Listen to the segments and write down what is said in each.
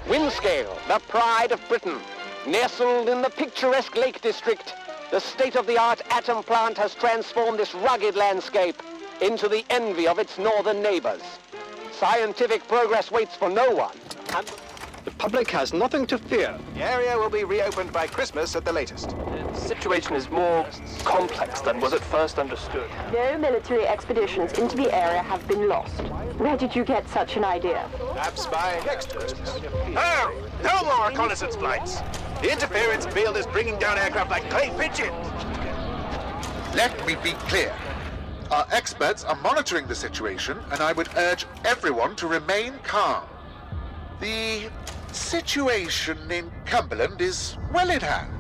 Windscale, the pride of Britain. Nestled in the picturesque Lake District, the state-of-the-art atom plant has transformed this rugged landscape into the envy of its northern neighbors. Scientific progress waits for no one, and the public has nothing to fear. The area will be reopened by Christmas at the latest. The situation is more complex than was at first understood. No military expeditions into the area have been lost. Where did you get such an idea? Perhaps by next Christmas. Oh, no more reconnaissance flights. The interference field is bringing down aircraft like clay pigeons. Let me be clear. Our experts are monitoring the situation, and I would urge everyone to remain calm. The situation in Cumberland is well in hand.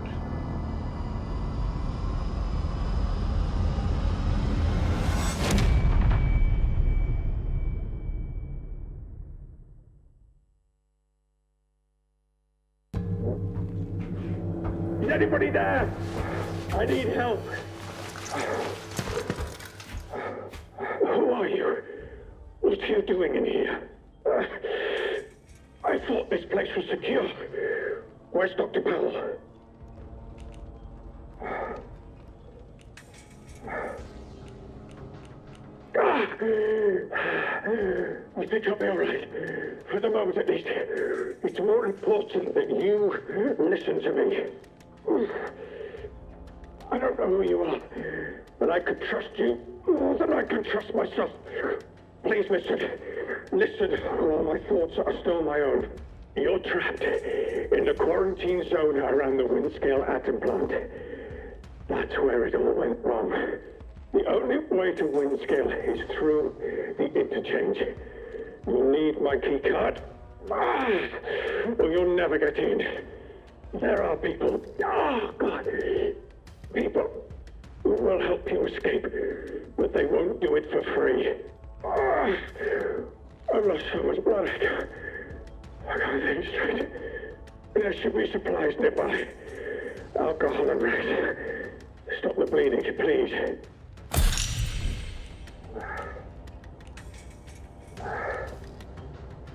Is anybody there? I need help. Who are you? What are you doing in here? I thought this place was secure. Where's Dr. Powell? I think I'll be all right. For the moment, at least. It's more important that you listen to me. I don't know who you are, but I could trust you more than I can trust myself. Please listen. Listen, while my thoughts are still my own. You're trapped in the quarantine zone around the Windscale atom plant. That's where it all went wrong. The only way to Windscale is through the interchange. You'll need my key card, or you'll never get in. There are people, people who will help you escape, but they won't do it for free. I've lost so much blood. I can't think straight. There should be supplies nearby. Alcohol and rest. Stop the bleeding, please.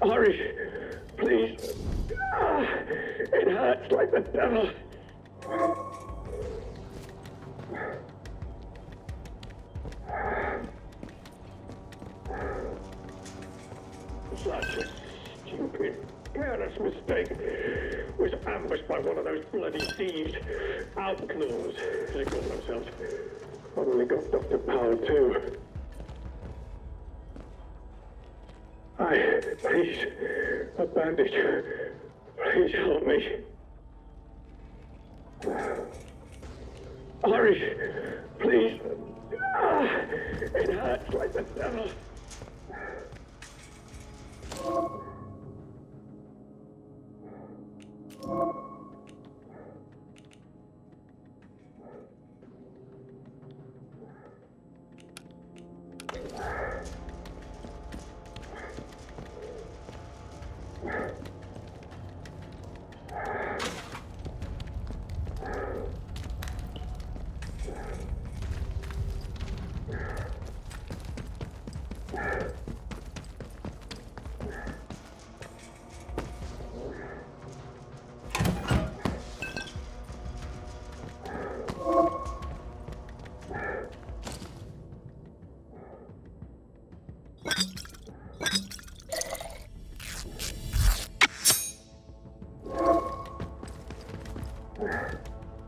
Hurry, please. It hurts like the devil. Such a stupid, careless mistake. Was ambushed by one of those bloody thieves. Outlaws, they call themselves. Probably got Dr. Powell too. Please, a bandage. Please help me. Hurry, please. It hurts like the devil.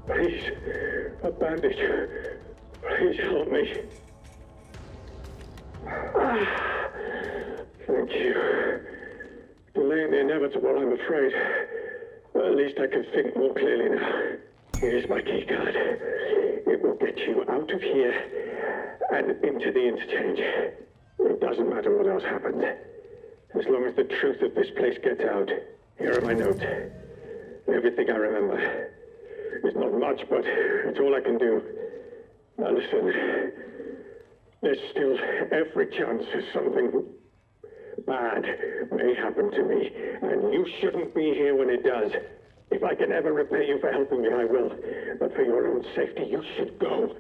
Please, a bandage. Please help me. Thank you. Delaying the inevitable, I'm afraid. At least I can think more clearly now. Here's my key card. It will get you out of here and into the interchange. It doesn't matter what else happens. As long as the truth of this place gets out. Here are my notes. Everything I remember. It's not much, but it's all I can do. Now listen. There's still every chance that something bad may happen to me, and you shouldn't be here when it does. If I can ever repay you for helping me, I will. But for your own safety, you should go.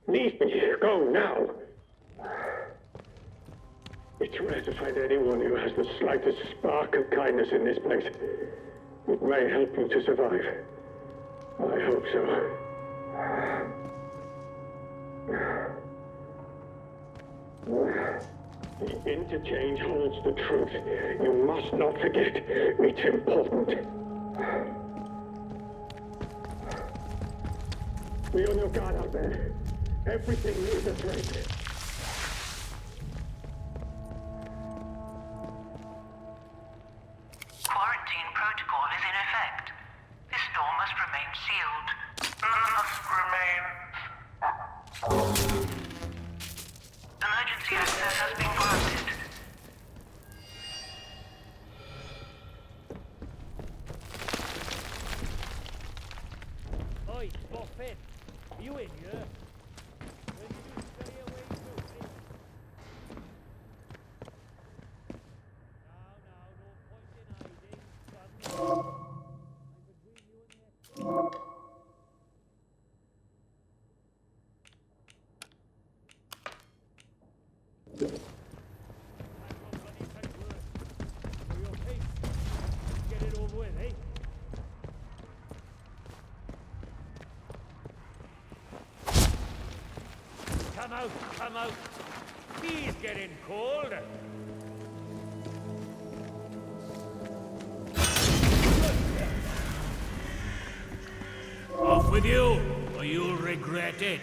Leave me. Go now. It's rare to find anyone who has the slightest spark of kindness in this place. It may help you to survive. I hope so. The interchange holds the truth. You must not forget. It's important. Be on your guard out there. Everything is a threat. Quarantine protocol is in effect. This door must remain sealed. Emergency access has been granted. Oi, Buffett! Are you in here? When did you stay away from me? No point in hiding. I'm between you and the... Get it over with, eh? Come out, come out. He's getting cold. Off with you, or you'll regret it.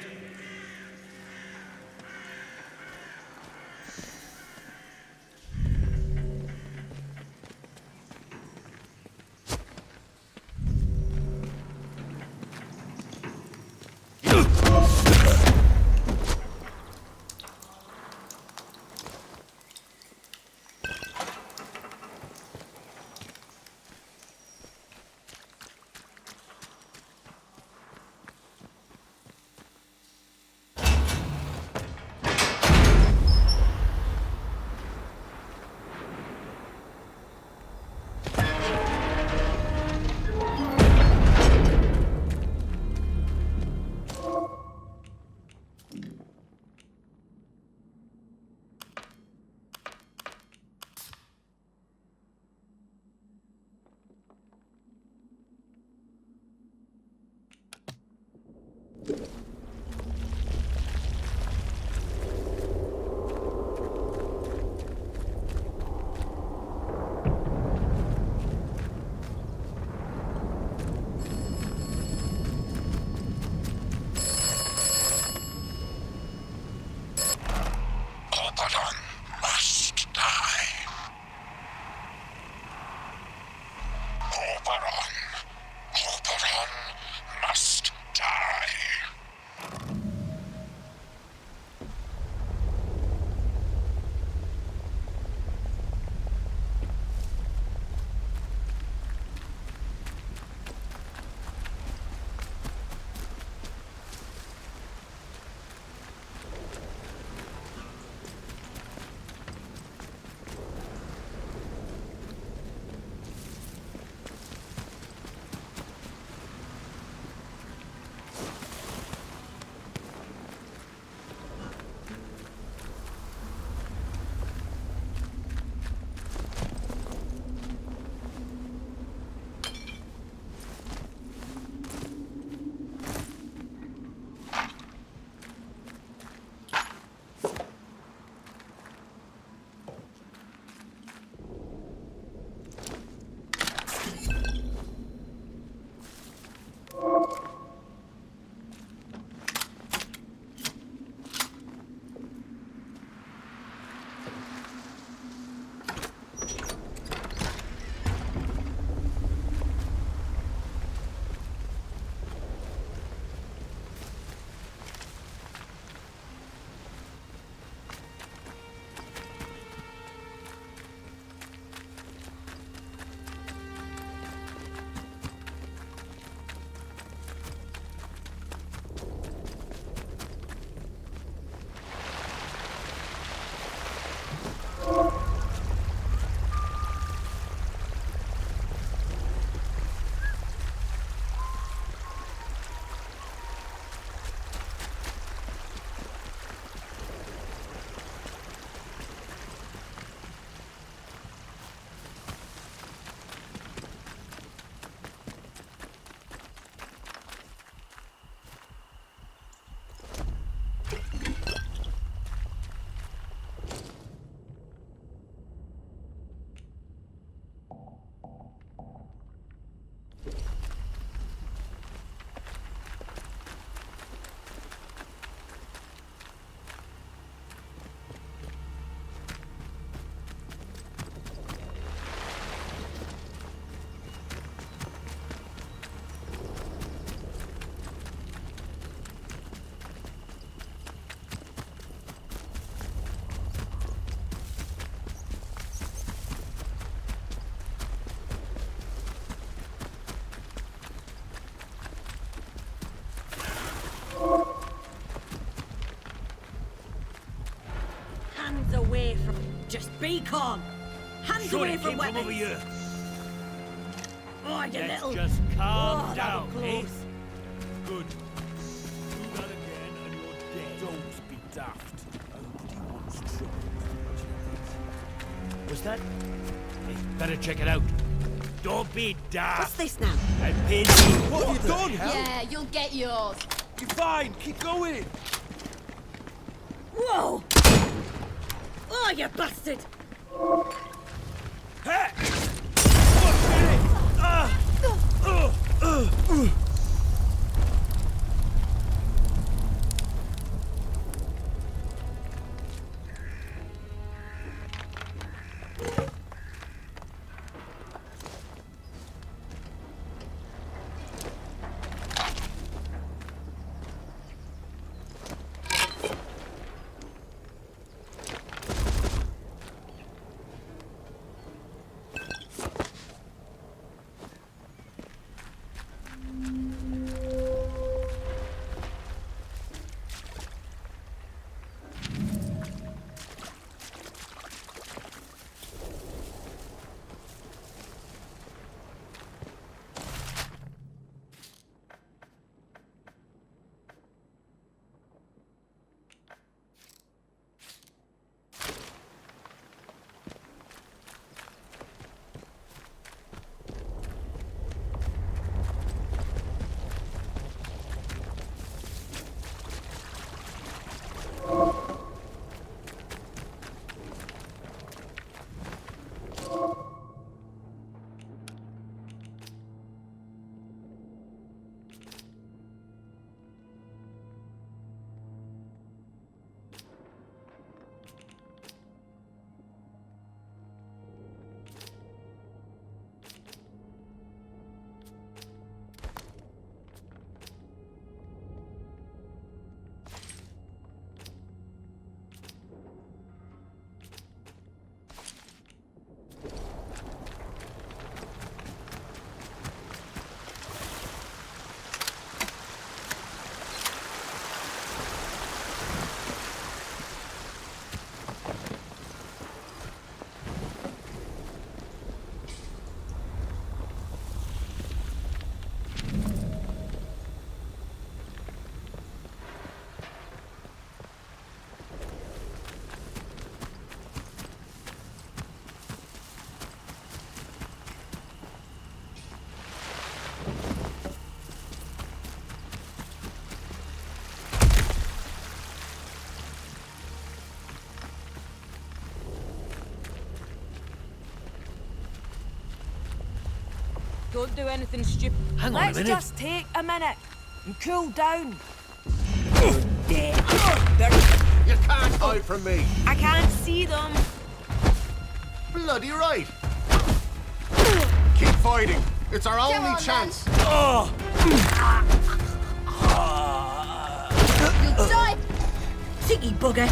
Hands away from... Just be calm. Hands away from weapons. Over here. Oh, you little... Just calm Oh, down, that was eh? close. Good. Do that again and you're dead. Don't be daft. Nobody wants trouble. What's that? Hey, better check it out. Don't be daft. What's this now? I paid you. What have you done? Yeah, you'll get yours. You're fine. Keep going. Whoa! Oh, you bastard! Hey! Don't do anything stupid. Hang on a minute. Let's just take a minute and cool down. You can't hide from me. I can't see them. Bloody right. Keep fighting. It's our only on, chance. You'll die. Cheeky bugger.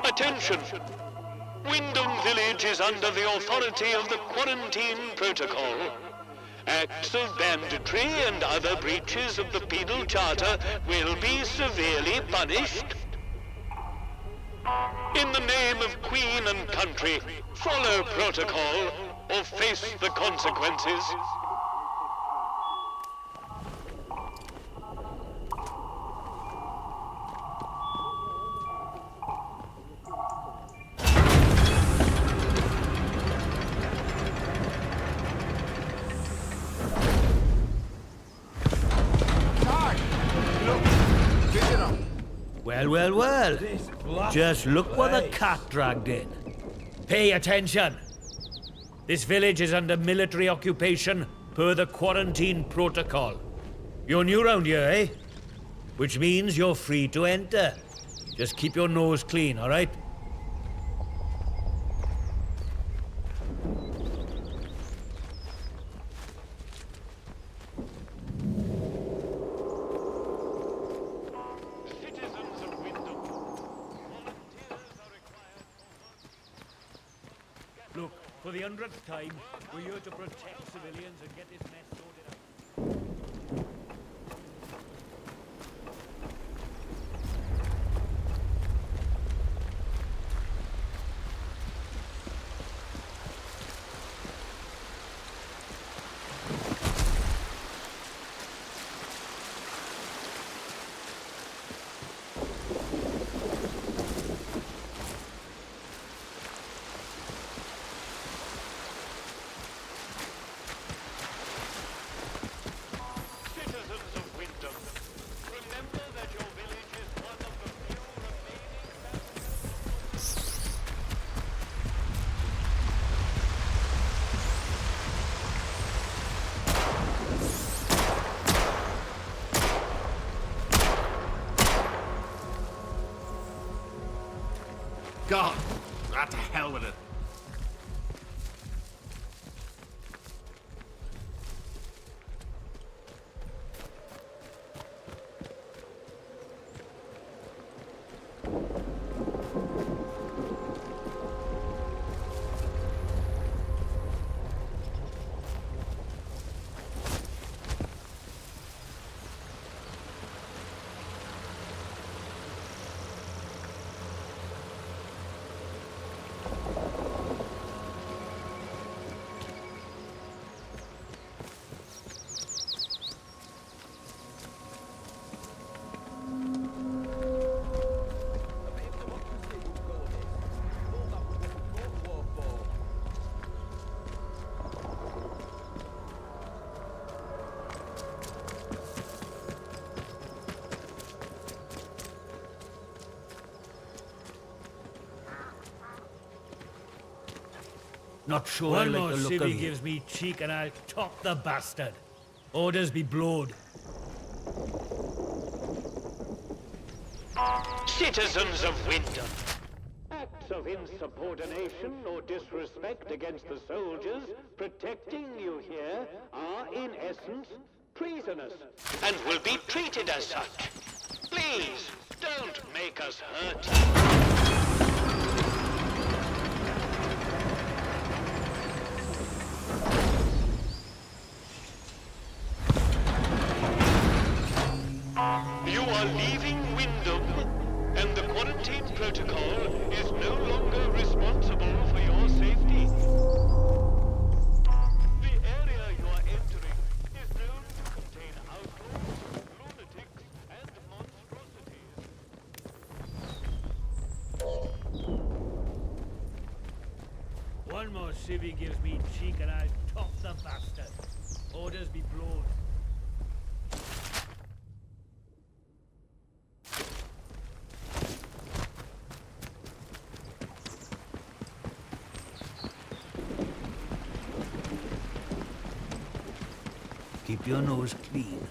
Attention! Wyndham Village is under the authority of the Quarantine Protocol. Acts of banditry and other breaches of the Penal Charter will be severely punished. In the name of Queen and country, follow protocol or face the consequences. Well, well, well. Just look what the cat dragged in. Pay attention. This village is under military occupation per the Quarantine Protocol. You're new round here, eh? Which means you're free to enter. Just keep your nose clean, all right? Look, for the 100th time, we're here to protect civilians and get this mess sorted out. God, what the hell with it? Not sure One I more like the look civvy of gives me cheek and I'll top the bastard. Orders be blowed. Citizens of Wyndham, acts of insubordination or disrespect against the soldiers protecting you here are, in essence, treasonous and will be treated as such. Please, don't make us hurt you. You are leaving Wyndham, and the quarantine protocol is no longer responsible for your safety. The area you are entering is known to contain outlaws, lunatics, and monstrosities. One more civvy gives me cheek and I'll top the bastard. Orders be blown. Keep your nose clean.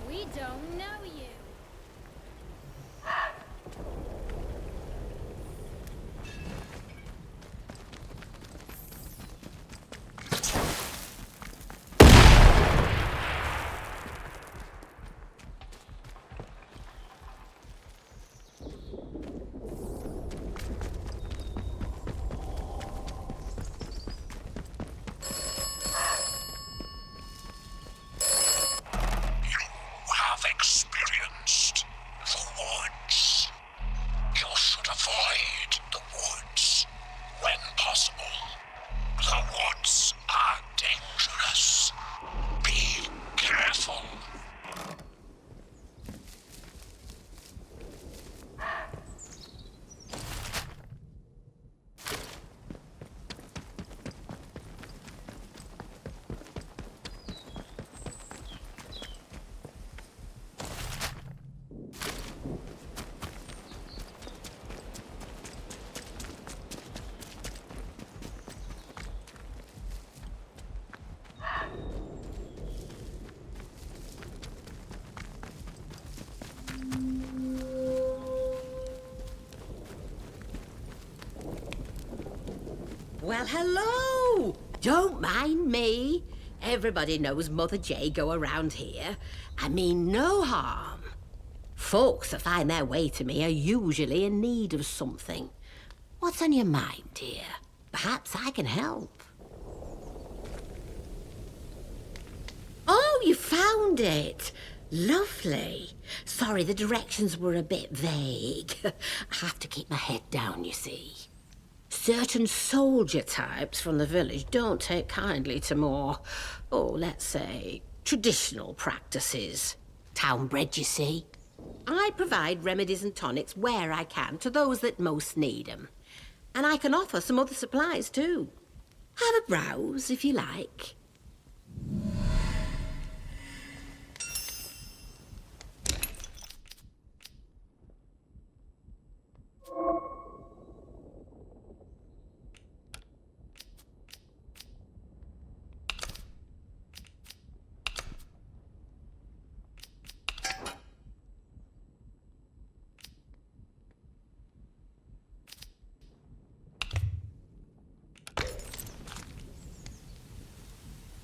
We don't know you. Experienced the woods. You should avoid the woods when possible. The woods are dangerous. Be careful. Well, hello! Don't mind me. Everybody knows Mother J go around here. I mean no harm. Folks that find their way to me are usually in need of something. What's on your mind, dear? Perhaps I can help. Oh, you found it. Lovely. Sorry, the directions were a bit vague. I have to keep my head down, you see. Certain soldier types from the village don't take kindly to more, let's say, traditional practices. Town-bred, you see. I provide remedies and tonics where I can to those that most need them. And I can offer some other supplies too. Have a browse if you like.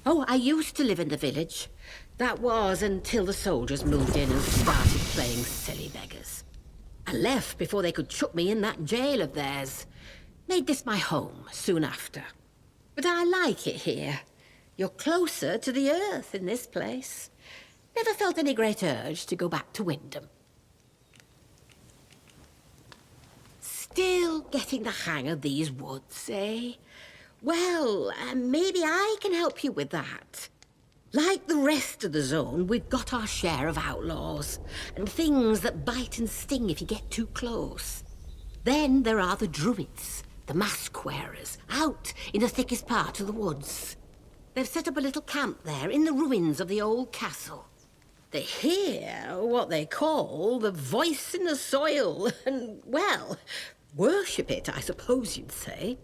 Oh, I used to live in the village. That was until the soldiers moved in and started playing silly beggars. I left before they could chuck me in that jail of theirs. Made this my home soon after. But I like it here. You're closer to the earth in this place. Never felt any great urge to go back to Wyndham. Still getting the hang of these woods, eh? Well, maybe I can help you with that. Like the rest of the zone, we've got our share of outlaws and things that bite and sting if you get too close. Then there are the druids, the mask wearers, out in the thickest part of the woods. They've set up a little camp there in the ruins of the old castle. They hear what they call the voice in the soil and, well, worship it, I suppose you'd say.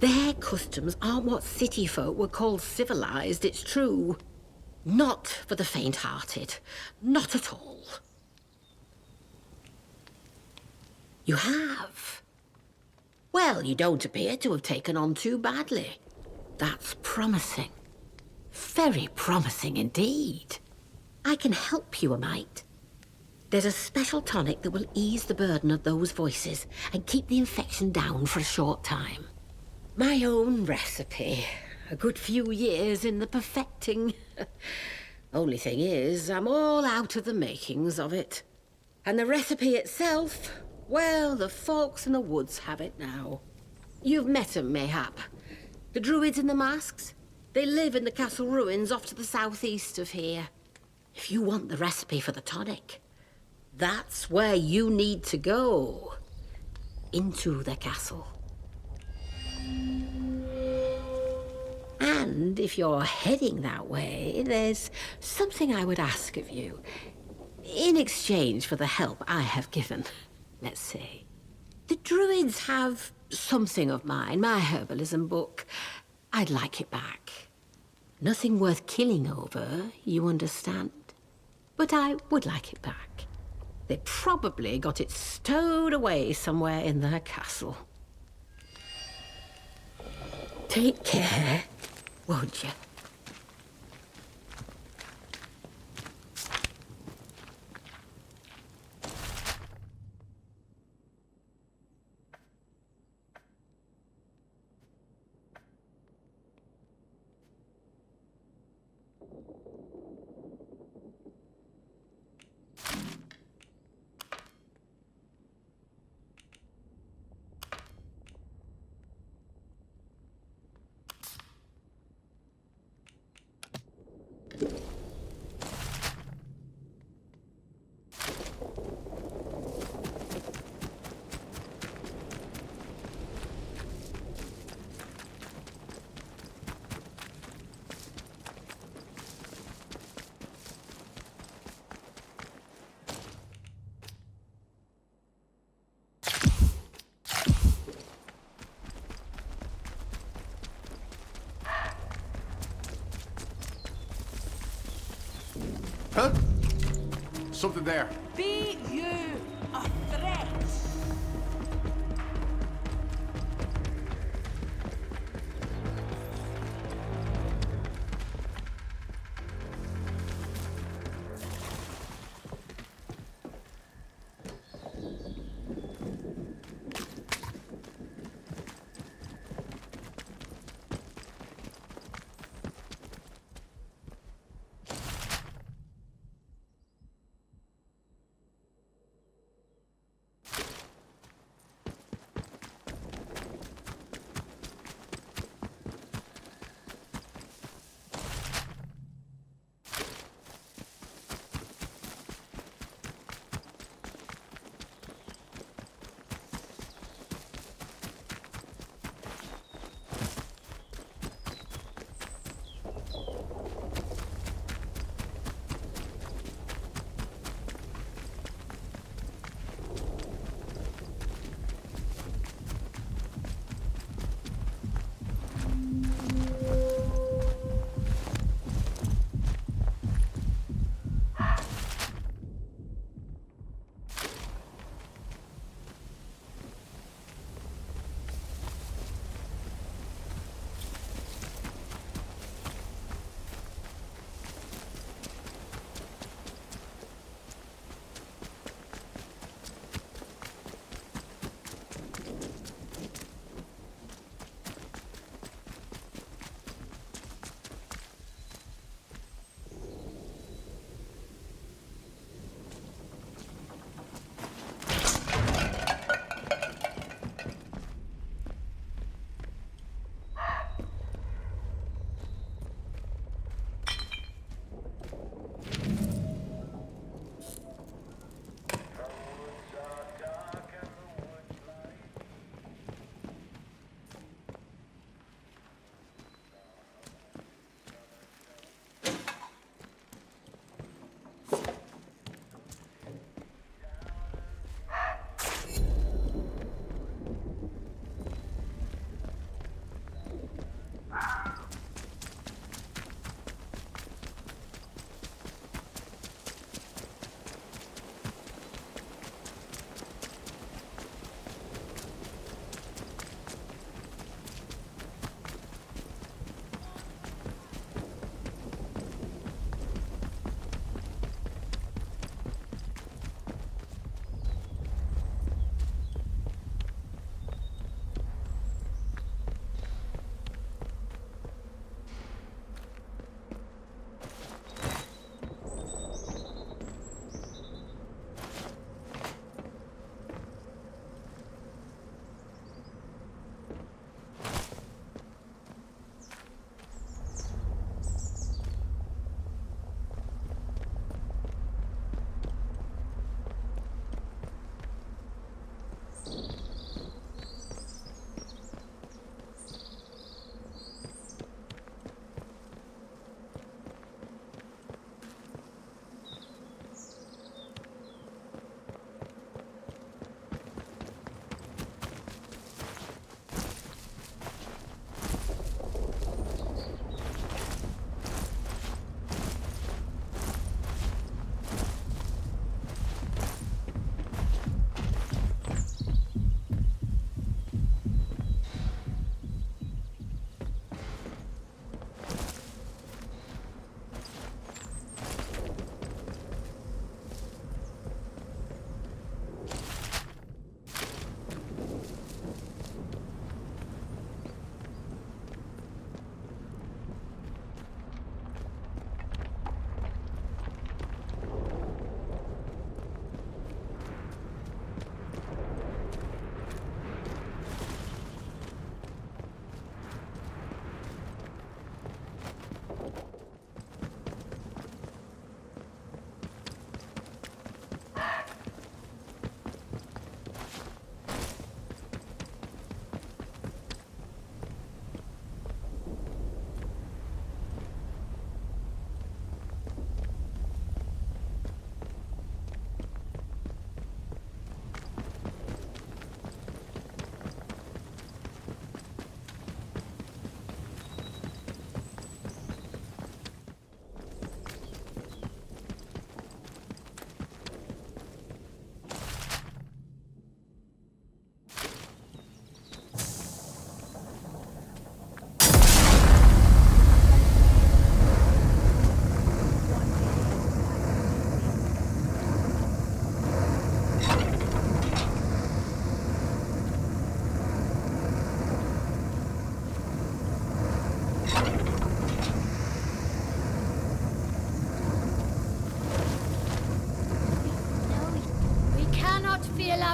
Their customs aren't what city folk would call civilized, it's true. Not for the faint-hearted. Not at all. You have? Well, you don't appear to have taken on too badly. That's promising. Very promising indeed. I can help you a mite. There's a special tonic that will ease the burden of those voices and keep the infection down for a short time. My own recipe. A good few years in the perfecting. Only thing is, I'm all out of the makings of it. And the recipe itself, well, the folks in the woods have it now. You've met 'em, mayhap. The druids in the masks? They live in the castle ruins off to the southeast of here. If you want the recipe for the tonic, that's where you need to go. Into the castle. And if you're heading that way, there's something I would ask of you. In exchange for the help I have given, let's say. The druids have something of mine, my herbalism book. I'd like it back. Nothing worth killing over, you understand. But I would like it back. They probably got it stowed away somewhere in their castle. Take care, won't you? Huh? Something there. Be you a threat?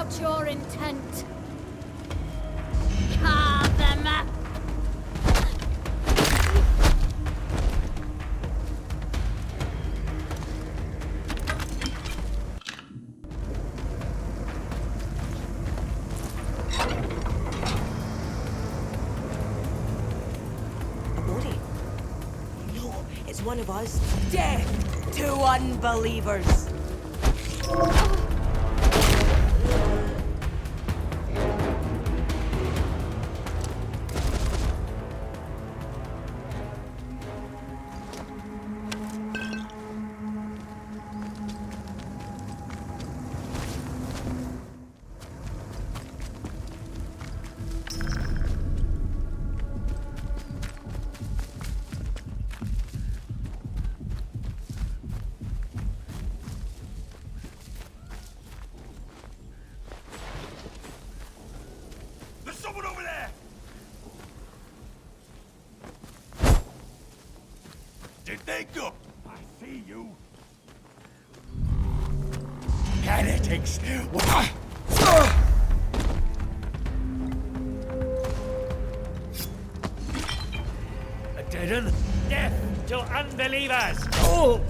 out your intent. Carve them up. One of us. Death to unbelievers. Heretics! A dead end? Death to unbelievers! Oh!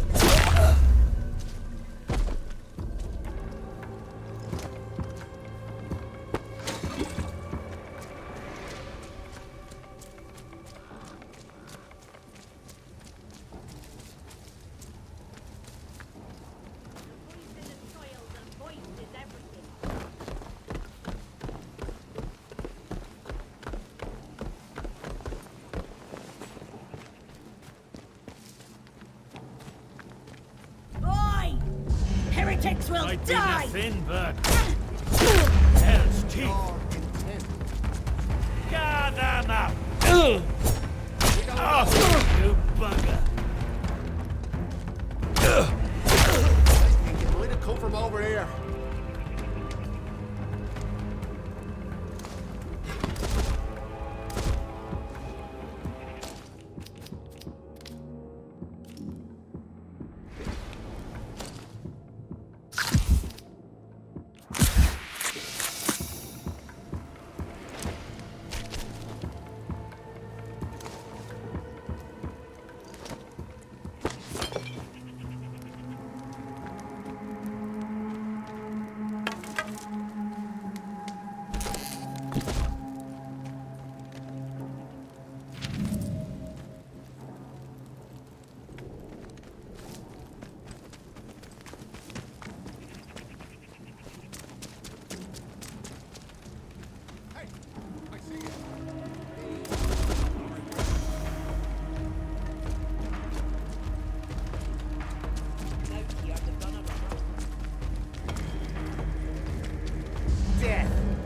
Heretics will Might die! be nothing but hell's teeth. Gather them up! Oh, you bugger! It might have come from over here.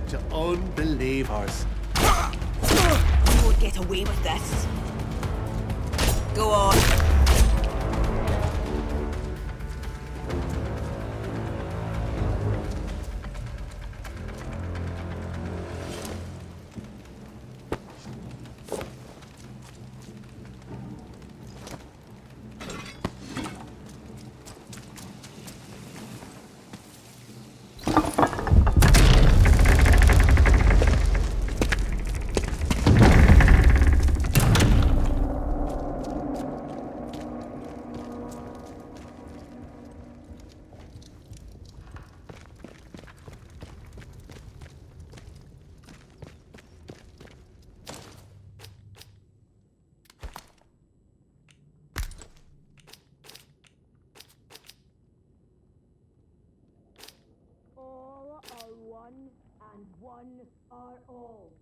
To unbelievers. You won't get away with this. Go on. All are one, and one are all.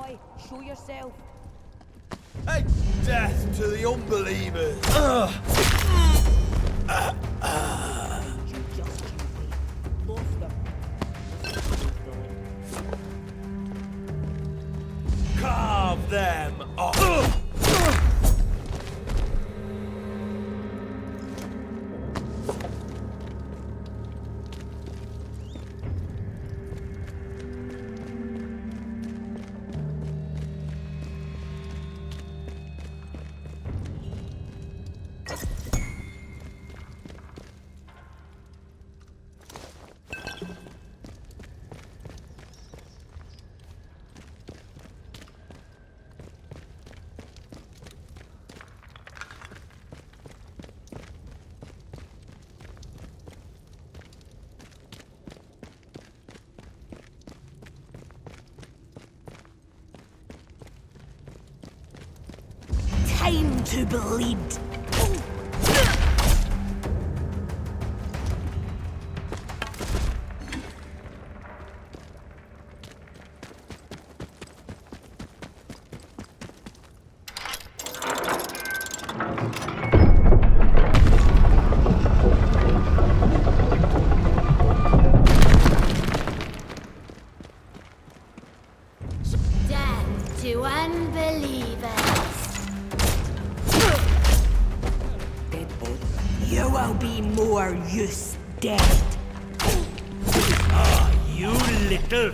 boy. Show yourself. Hey, death to the unbelievers! Carve them off! Time to bleed. Death to unbelievers. You will be more use dead. Ah, you little...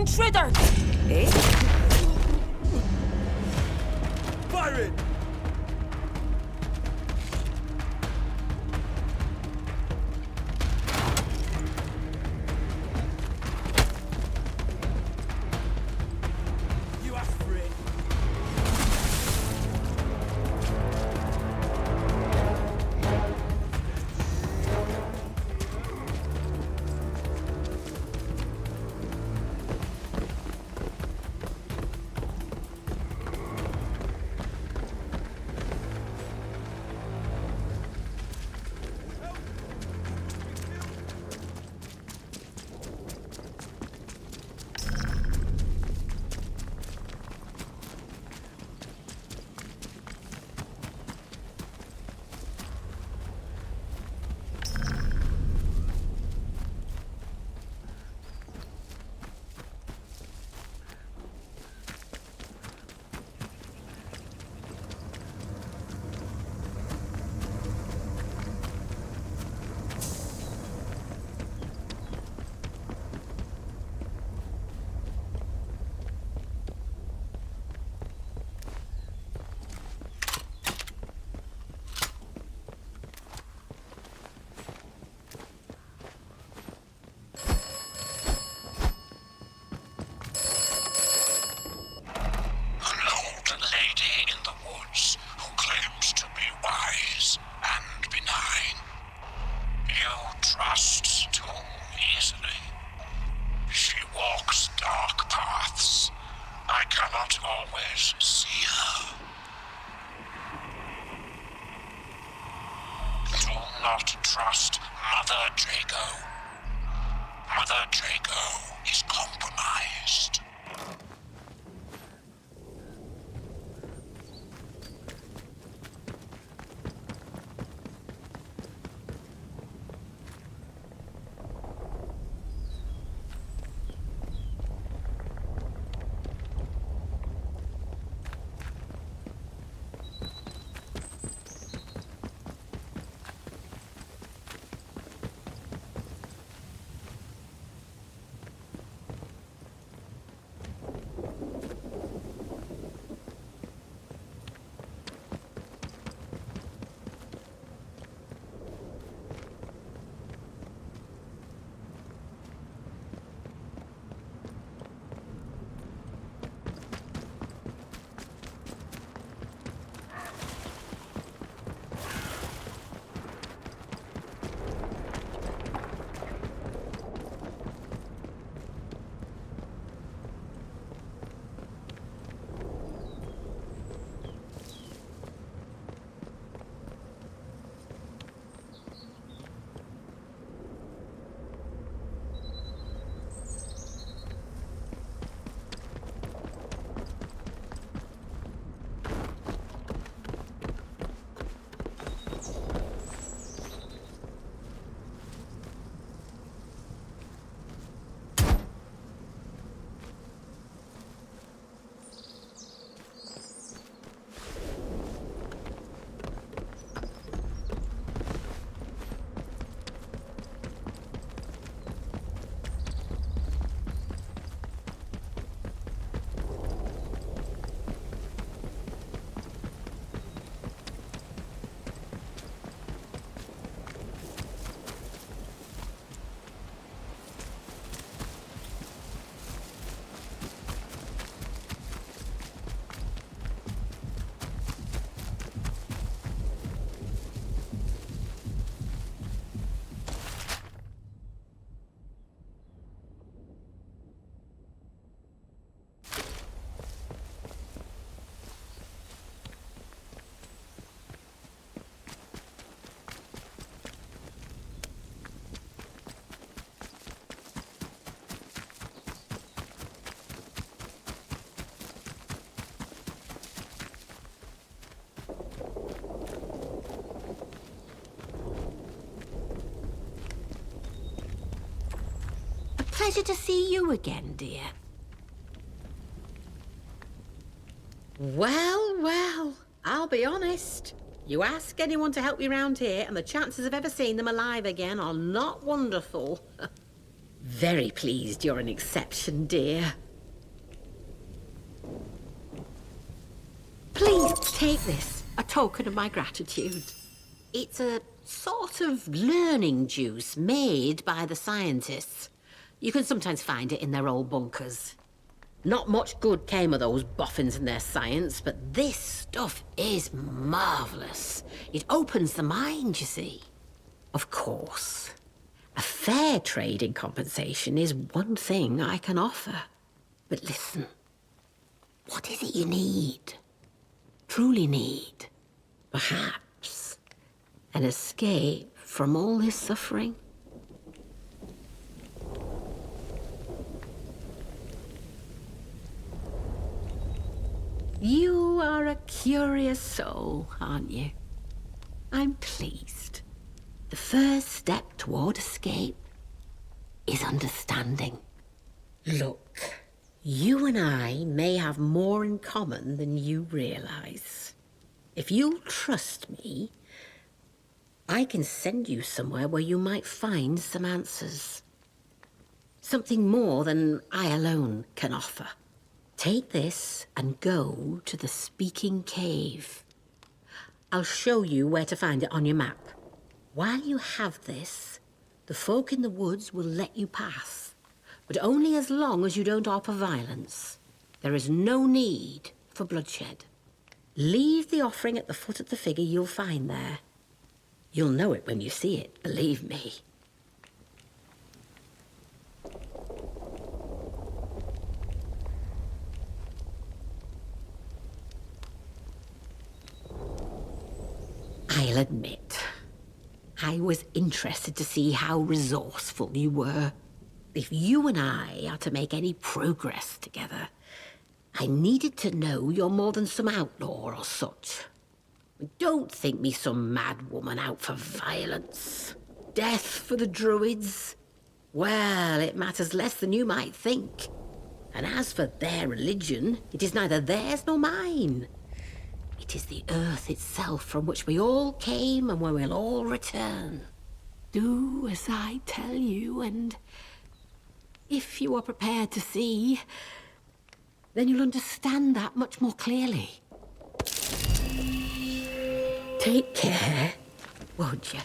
intruder! Eh? Firing! You asked for it. not trust Mother Draco. Mother Draco is compromised. Pleasure to see you again, dear. Well, well, I'll be honest. You ask anyone to help you round here and the chances of ever seeing them alive again are not wonderful. Very pleased you're an exception, dear. Please take this, a token of my gratitude. It's a sort of learning juice made by the scientists. You can sometimes find it in their old bunkers. Not much good came of those boffins and their science, but this stuff is marvellous. It opens the mind, you see. Of course, a fair trading compensation is one thing I can offer. But listen, what is it you need? Truly need? Perhaps an escape from all this suffering? You are a curious soul, aren't you? I'm pleased. The first step toward escape is understanding. Look, you and I may have more in common than you realize. If you'll trust me, I can send you somewhere where you might find some answers. Something more than I alone can offer. Take this and go to the Speaking Cave. I'll show you where to find it on your map. While you have this, the folk in the woods will let you pass, but only as long as you don't offer violence. There is no need for bloodshed. Leave the offering at the foot of the figure you'll find there. You'll know it when you see it, believe me. I'll admit, I was interested to see how resourceful you were. If you and I are to make any progress together, I needed to know you're more than some outlaw or such. Don't think me some mad woman out for violence. Death for the druids? Well, it matters less than you might think. And as for their religion, it is neither theirs nor mine. It is the earth itself from which we all came and where we'll all return. Do as I tell you, and if you are prepared to see, then you'll understand that much more clearly. Take care, won't you?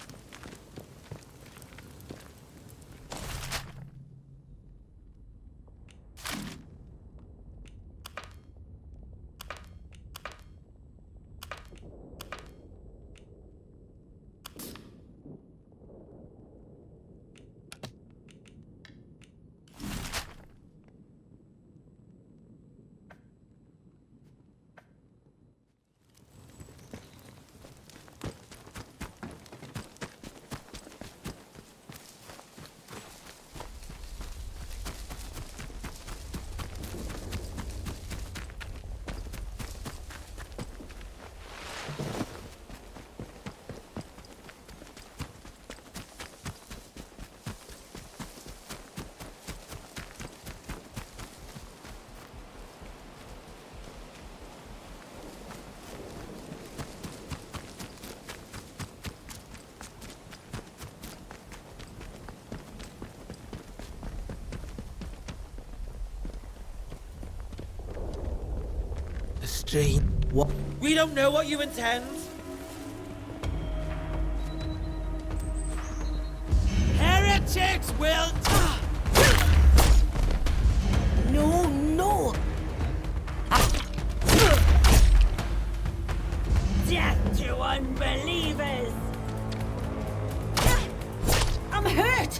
What? We don't know what you intend. Heretics will... No, no! Death to unbelievers! I'm hurt!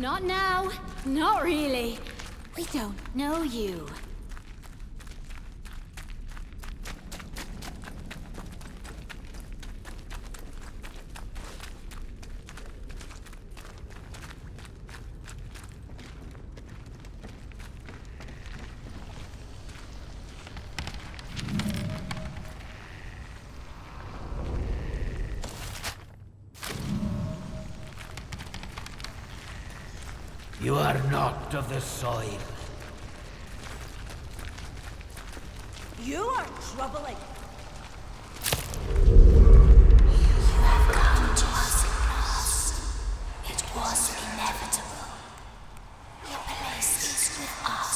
Not now. Not really. We don't know you. You are not of the soil. You are troubling. You have come to us at last. It was inevitable. Your place is with us.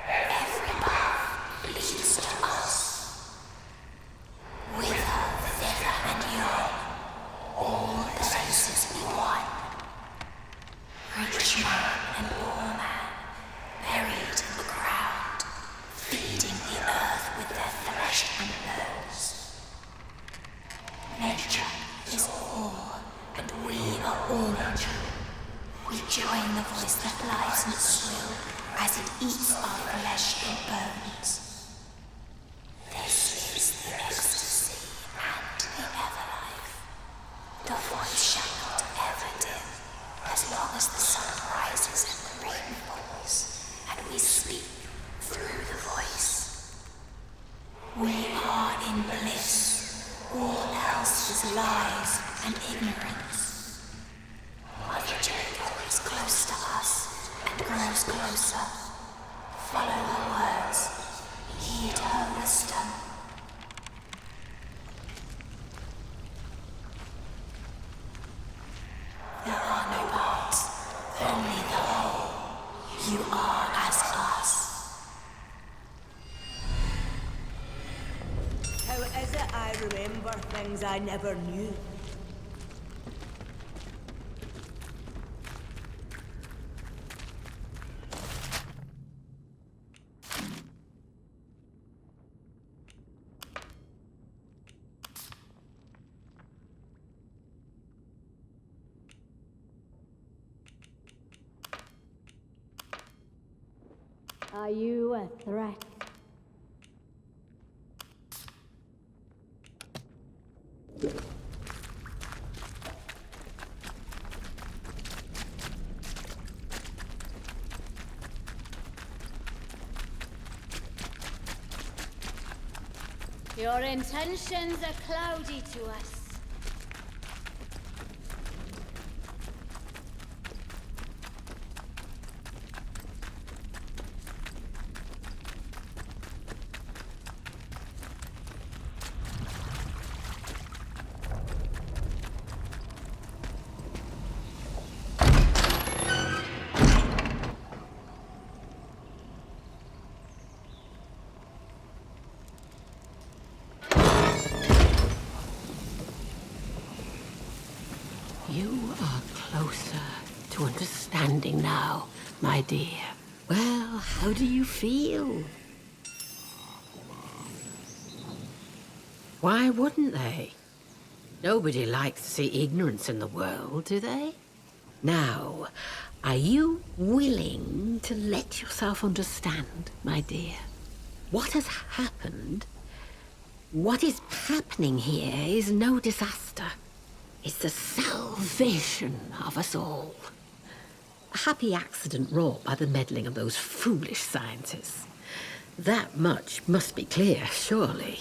Every path leads to us. With her vigor and yon, all places be one. Rich man and poor man, buried in the ground, feeding the earth with their flesh and bones. Nature is all, and we are all nature. We join the voice that lies in its will as it eats our flesh and bones. This is the ecstasy and the everlife. The voice shall not ever dim, as long as the sun rises and the rain falls, and we speak through the voice. We are in bliss. All else is lies and ignorance. Mother Jacob is close to us and grows closer. Follow her words. Heed her wisdom. There are no parts, only the whole. You are as us. How is it I remember things I never knew? Are you a threat? Your intentions are cloudy to us. You are closer to understanding now, my dear. Well, how do you feel? Why wouldn't they? Nobody likes to see ignorance in the world, do they? Now, are you willing to let yourself understand, my dear? What has happened? What is happening here is no disaster. It's the salvation of us all. A happy accident wrought by the meddling of those foolish scientists. That much must be clear, surely.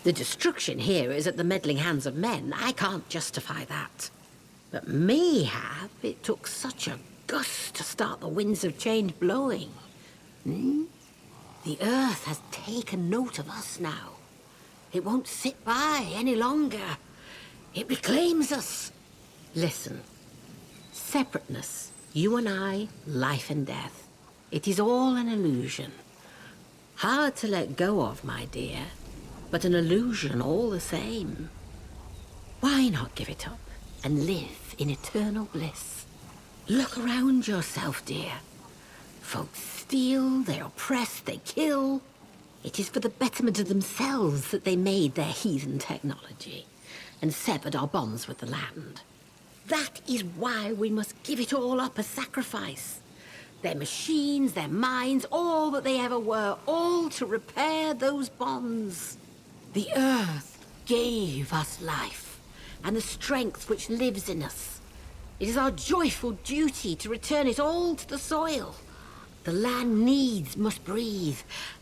The destruction here is at the meddling hands of men. I can't justify that. But mayhap it took such a gust to start the winds of change blowing. The earth has taken note of us now. It won't sit by any longer. It reclaims us. Listen, separateness, you and I, life and death. It is all an illusion. Hard to let go of, my dear, but an illusion all the same. Why not give it up and live in eternal bliss? Look around yourself, dear. Folks steal, they oppress, they kill. It is for the betterment of themselves that they made their heathen technology and severed our bonds with the land. That is why we must give it all up as sacrifice. Their machines, their minds, all that they ever were, all to repair those bonds. The earth gave us life and the strength which lives in us. It is our joyful duty to return it all to the soil. The land needs must breathe,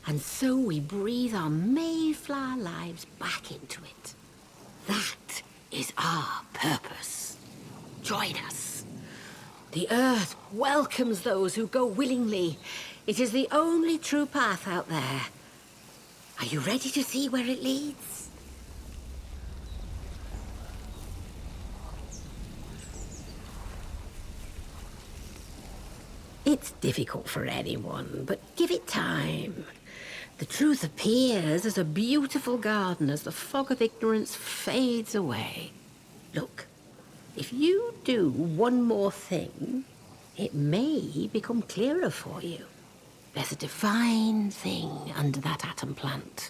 and so we breathe our Mayflower lives back into it. That is our purpose. Join us. The earth welcomes those who go willingly. It is the only true path out there. Are you ready to see where it leads? It's difficult for anyone, but give it time. The truth appears as a beautiful garden as the fog of ignorance fades away. Look, if you do one more thing, it may become clearer for you. There's a divine thing under that atom plant.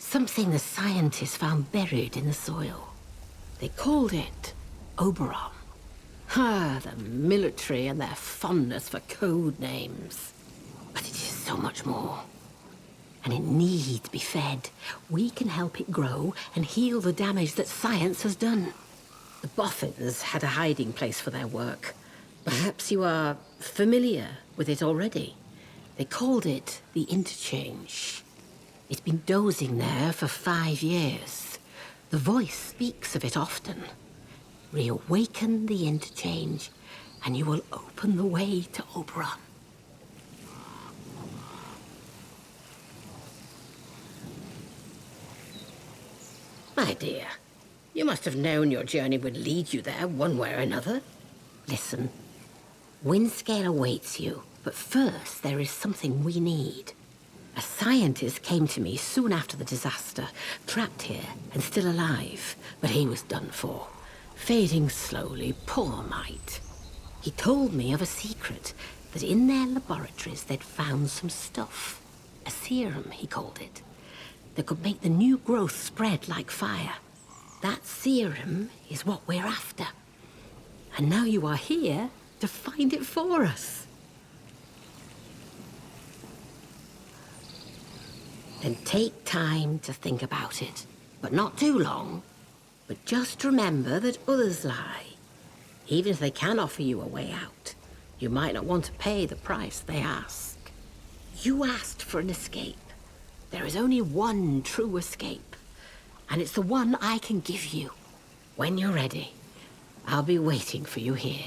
Something the scientists found buried in the soil. They called it Oberon. The military and their fondness for code names. But it is so much more. And it needs to be fed. We can help it grow and heal the damage that science has done. The boffins had a hiding place for their work. Perhaps you are familiar with it already. They called it the interchange. It's been dozing there for 5 years. The voice speaks of it often. Reawaken the interchange, and you will open the way to Oberon. My dear, you must have known your journey would lead you there one way or another. Listen, Windscale awaits you, but first there is something we need. A scientist came to me soon after the disaster, trapped here and still alive, but he was done for. Fading slowly, poor mite. He told me of a secret, that in their laboratories they'd found some stuff. A serum, he called it, that could make the new growth spread like fire. That serum is what we're after. And now you are here to find it for us. Then take time to think about it, but not too long. But just remember that others lie. Even if they can offer you a way out, you might not want to pay the price they ask. You asked for an escape. There is only one true escape, and it's the one I can give you. When you're ready, I'll be waiting for you here.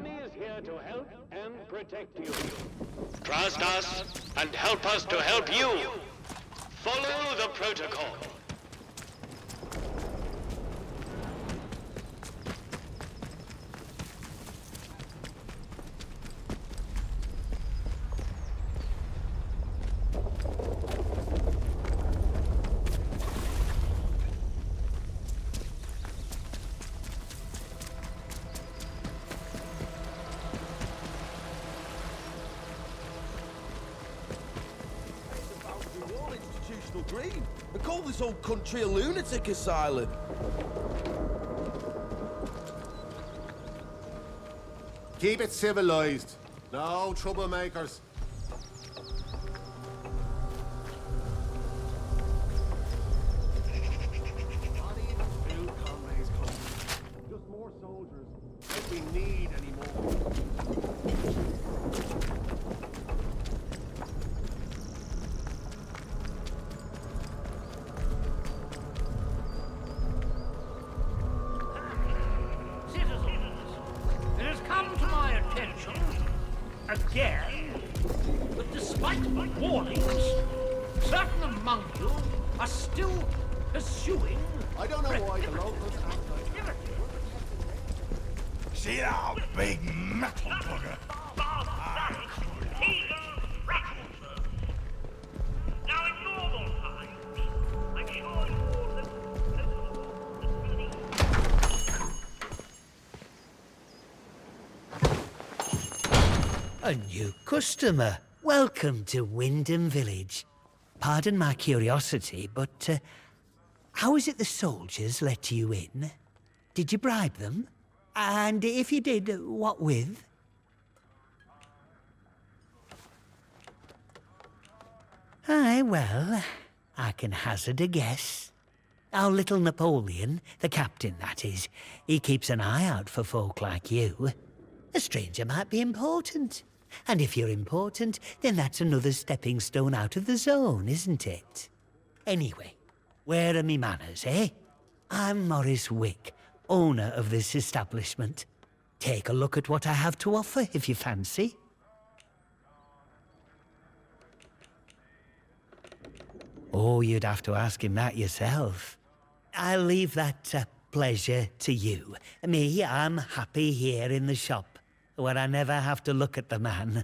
army is here to help and protect you. Trust us and help us to help you. Follow the protocol. Green. They call this whole country a lunatic asylum. Keep it civilized. No troublemakers. Just more soldiers. Don't we need any more? Again, but despite warnings, certain among you are still pursuing... I don't know why the locals have... See that big metal bugger? Now in normal times, I'm sure you all have A new customer. Welcome to Wyndham Village. Pardon my curiosity, but how is it the soldiers let you in? Did you bribe them? And if you did, what with? Aye, well, I can hazard a guess. Our little Napoleon, the captain that is, he keeps an eye out for folk like you. A stranger might be important. And if you're important, then that's another stepping stone out of the zone, isn't it? Anyway, where are me manners, eh? I'm Maurice Wick, owner of this establishment. Take a look at what I have to offer, if you fancy. Oh, you'd have to ask him that yourself. I'll leave that pleasure to you. Me, I'm happy here in the shop, where I never have to look at the man.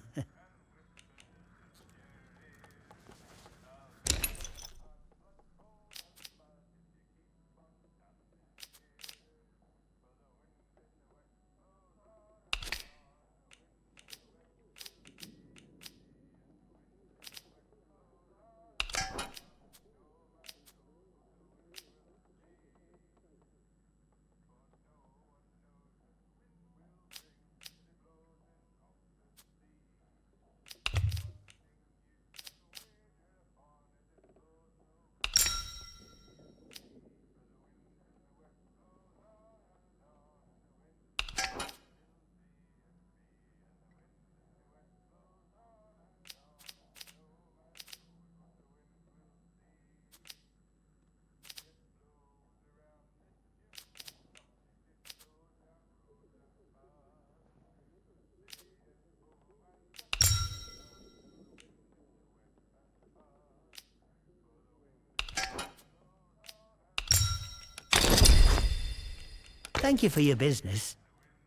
Thank you for your business.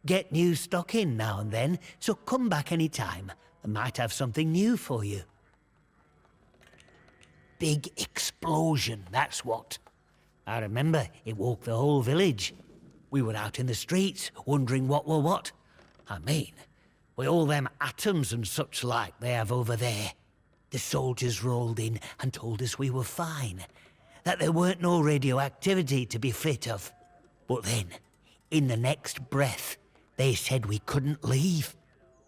Get new stock in now and then, so come back any time. I might have something new for you. Big explosion, that's what. I remember it woke the whole village. We were out in the streets, wondering what were what. I mean, with all them atoms and such like they have over there. The soldiers rolled in and told us we were fine, that there weren't no radioactivity to be frit of. But then, in the next breath, they said we couldn't leave.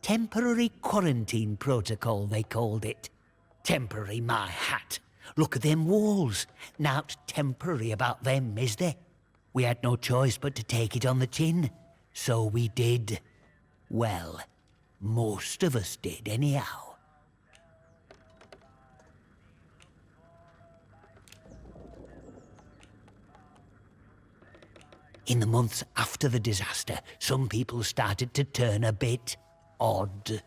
Temporary quarantine protocol, they called it. Temporary, my hat. Look at them walls. Nowt temporary about them, is there? We had no choice but to take it on the chin. So we did. Well, most of us did, anyhow. In the months after the disaster, some people started to turn a bit odd.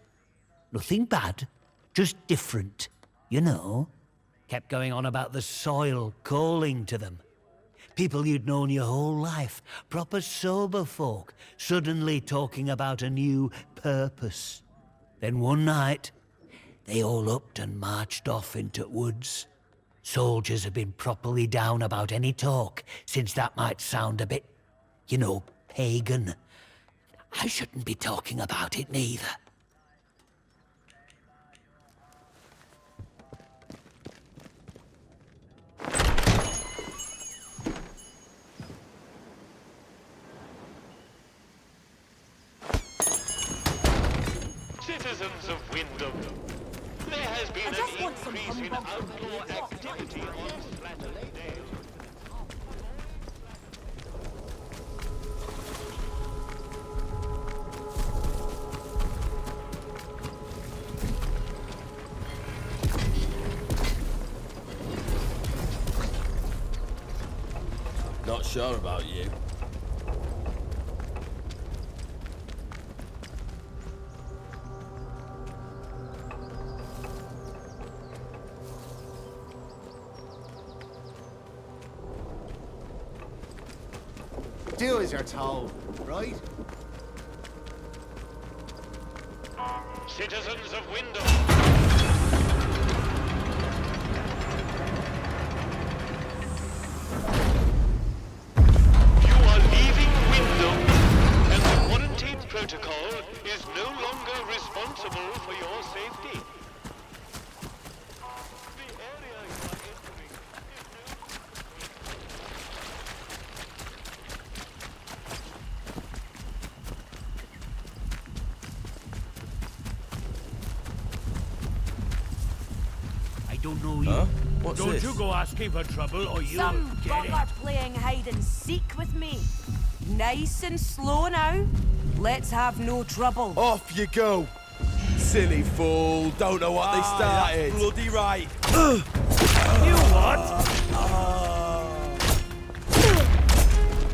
Nothing bad, just different, you know. Kept going on about the soil calling to them. People you'd known your whole life, proper sober folk, suddenly talking about a new purpose. Then one night, they all upped and marched off into woods. Soldiers have been properly down about any talk, since that might sound a bit, you know, pagan. I shouldn't be talking about it neither. Citizens of Wyndham, there has been an increase in outlaw activity on Saturday. Not sure about you. Do as you're told, right? Citizens of Wyndham. You are leaving Wyndham, and the quarantine protocol is no longer responsible for your safety. Don't know you. Huh? What's Don't this? you go asking for trouble or you'll Some get it. bugger playing hide and seek with me. Nice and slow now. Let's have no trouble. Off you go! Silly fool, don't know what they started. That's bloody right. You what?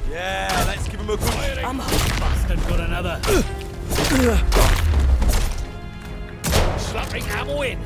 Yeah, let's give him a good... I'm Bastard got another. Slapping ammo in.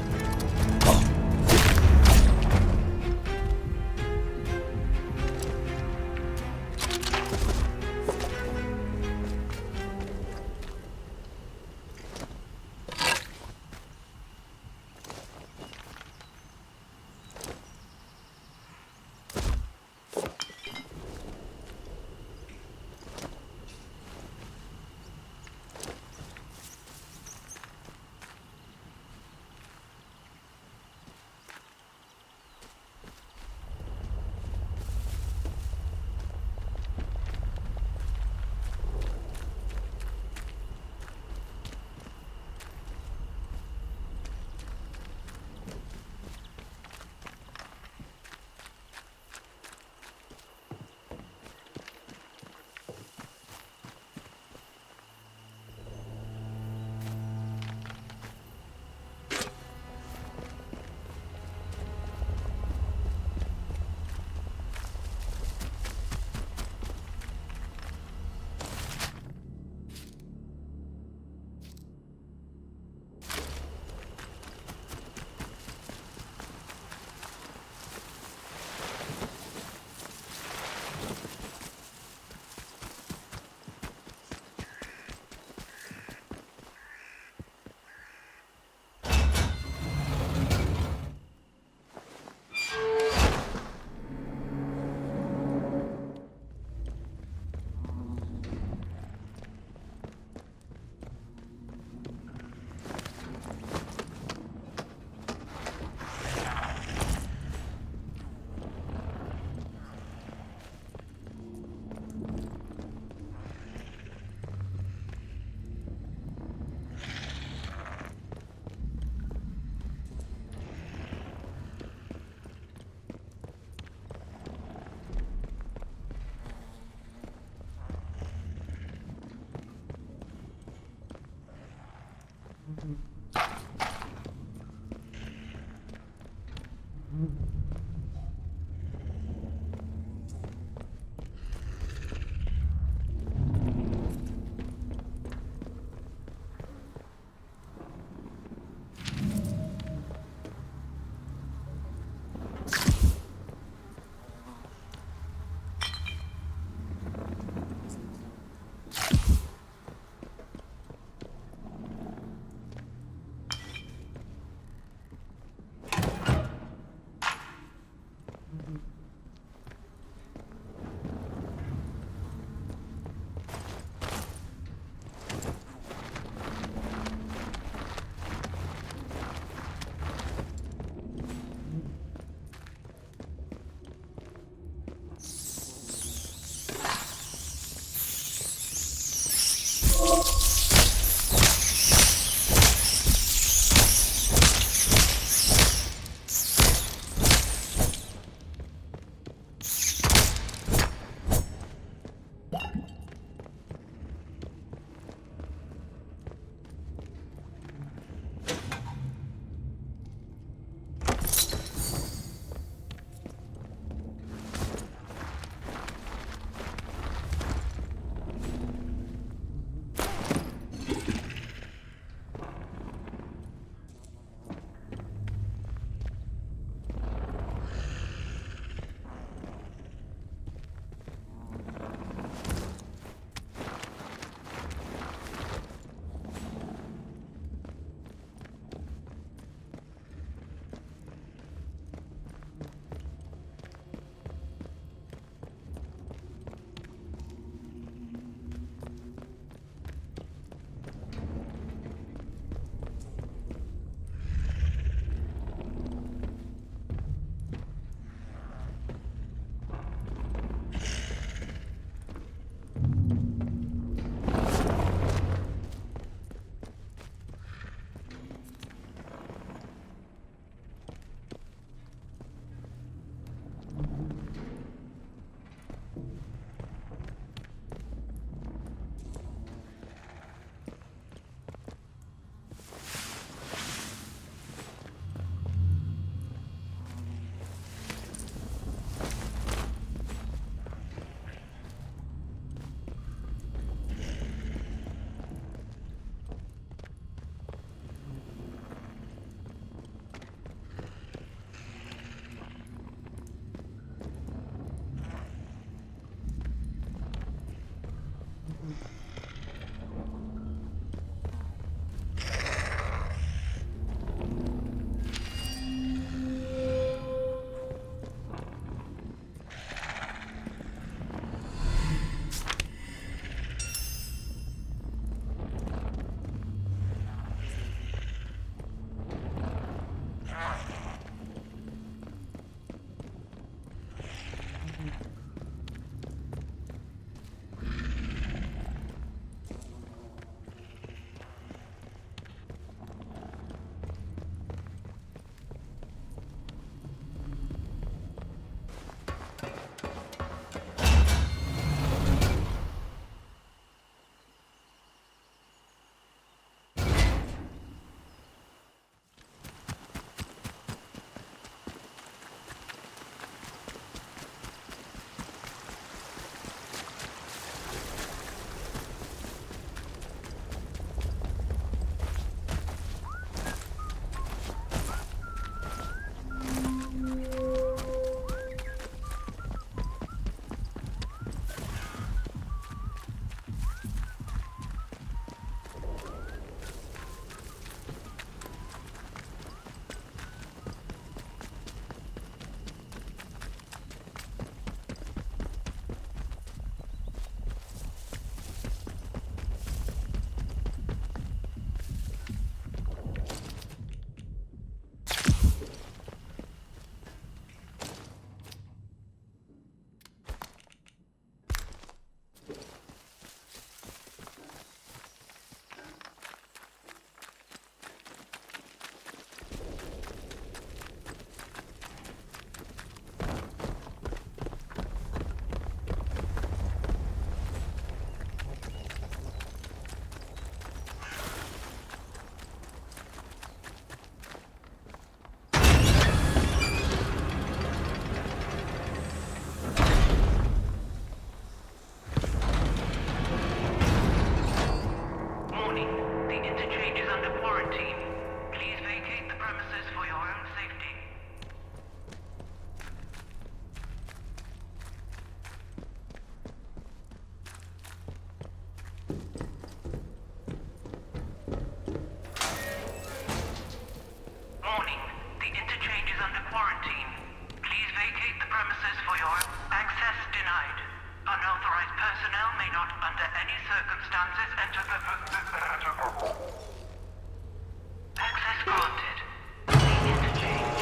quarantine. Please vacate the premises for your own safety. Warning, the interchange is under quarantine. Please vacate the premises for your access denied. Unauthorized personnel may not, under any circumstances, enter the... Access granted. The interchange.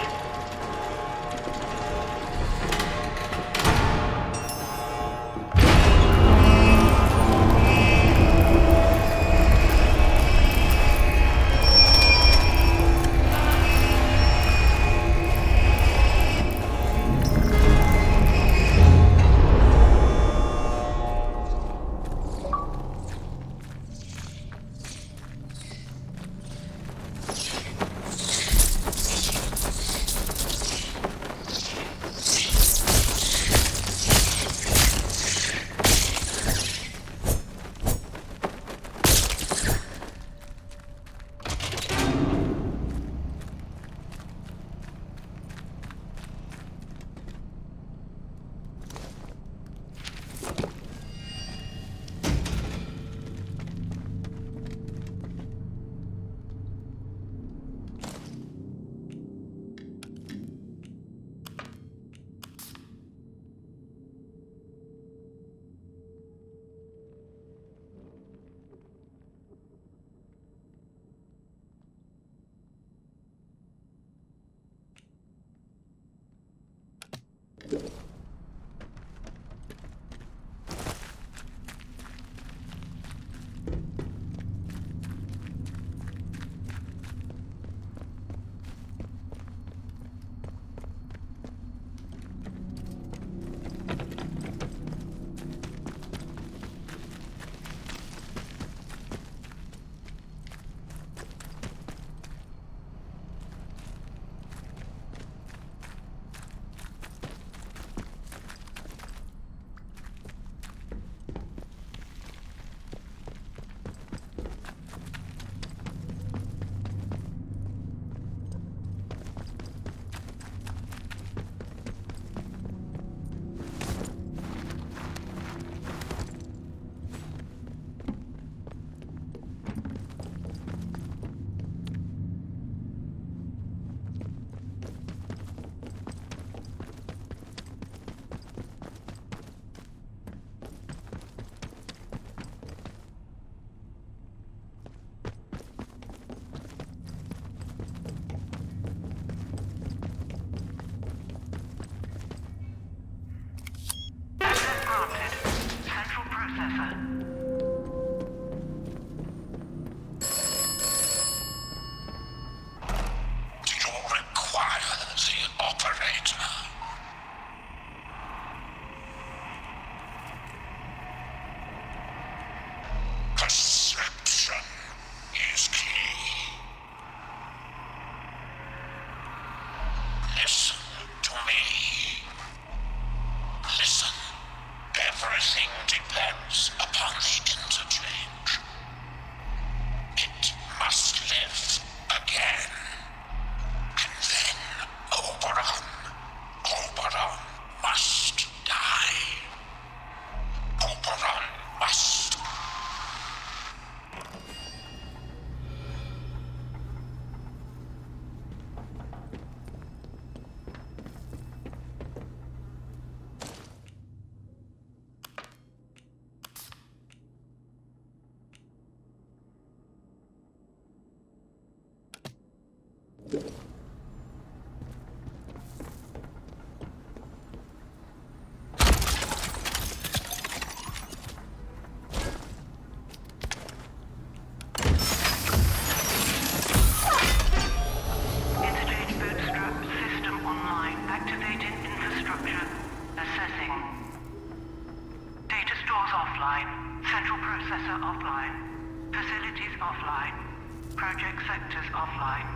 Project sectors offline.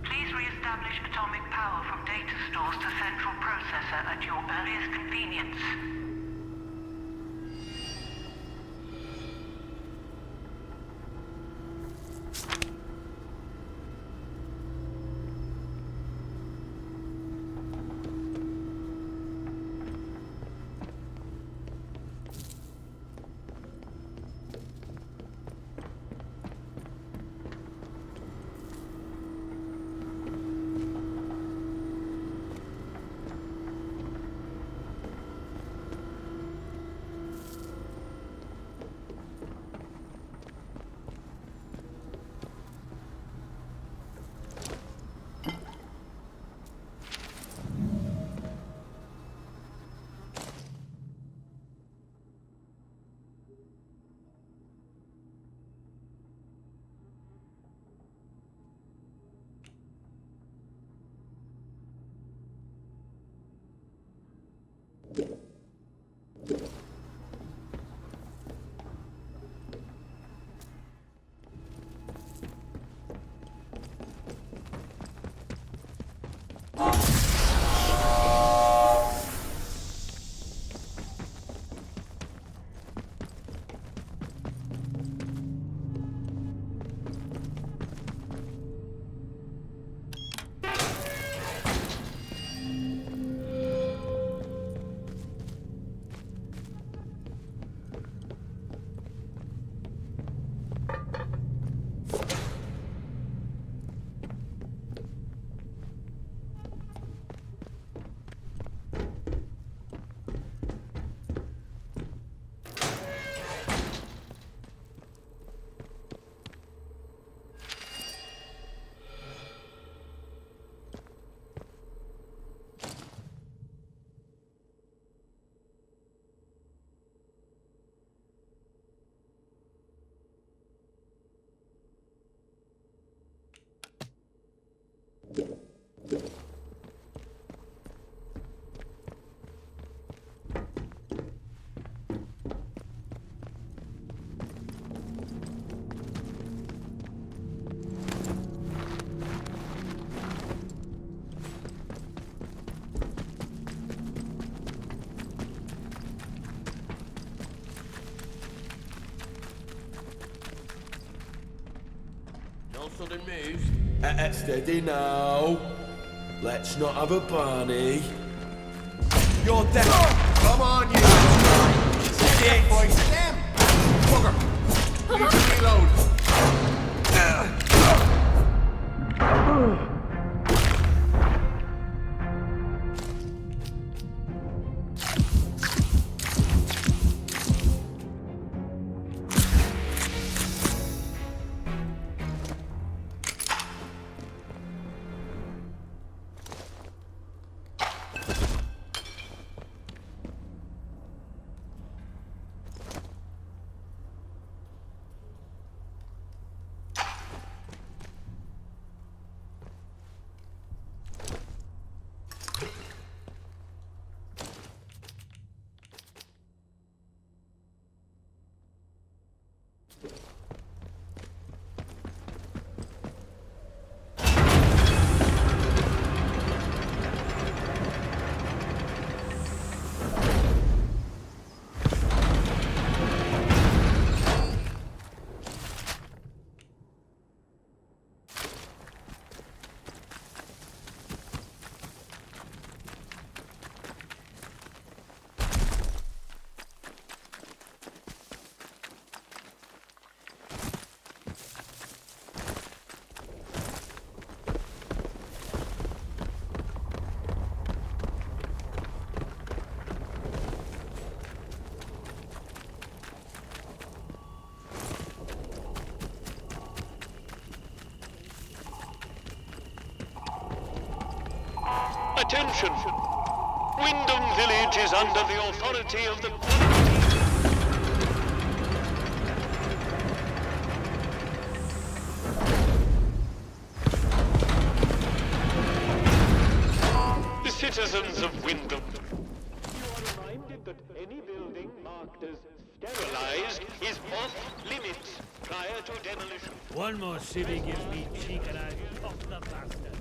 Please re-establish atomic power from data stores to central processor at your earliest convenience. No sudden moves. Steady now. Let's not have a party. You're dead. Come on, you. Shit. Boy, damn. Bugger. Need to reload. Attention! Wyndham Village is under the authority of the citizens of Wyndham. You are reminded that any building marked as sterilized is off limits prior to demolition. One more civvy gives me cheek and I pop the bastard.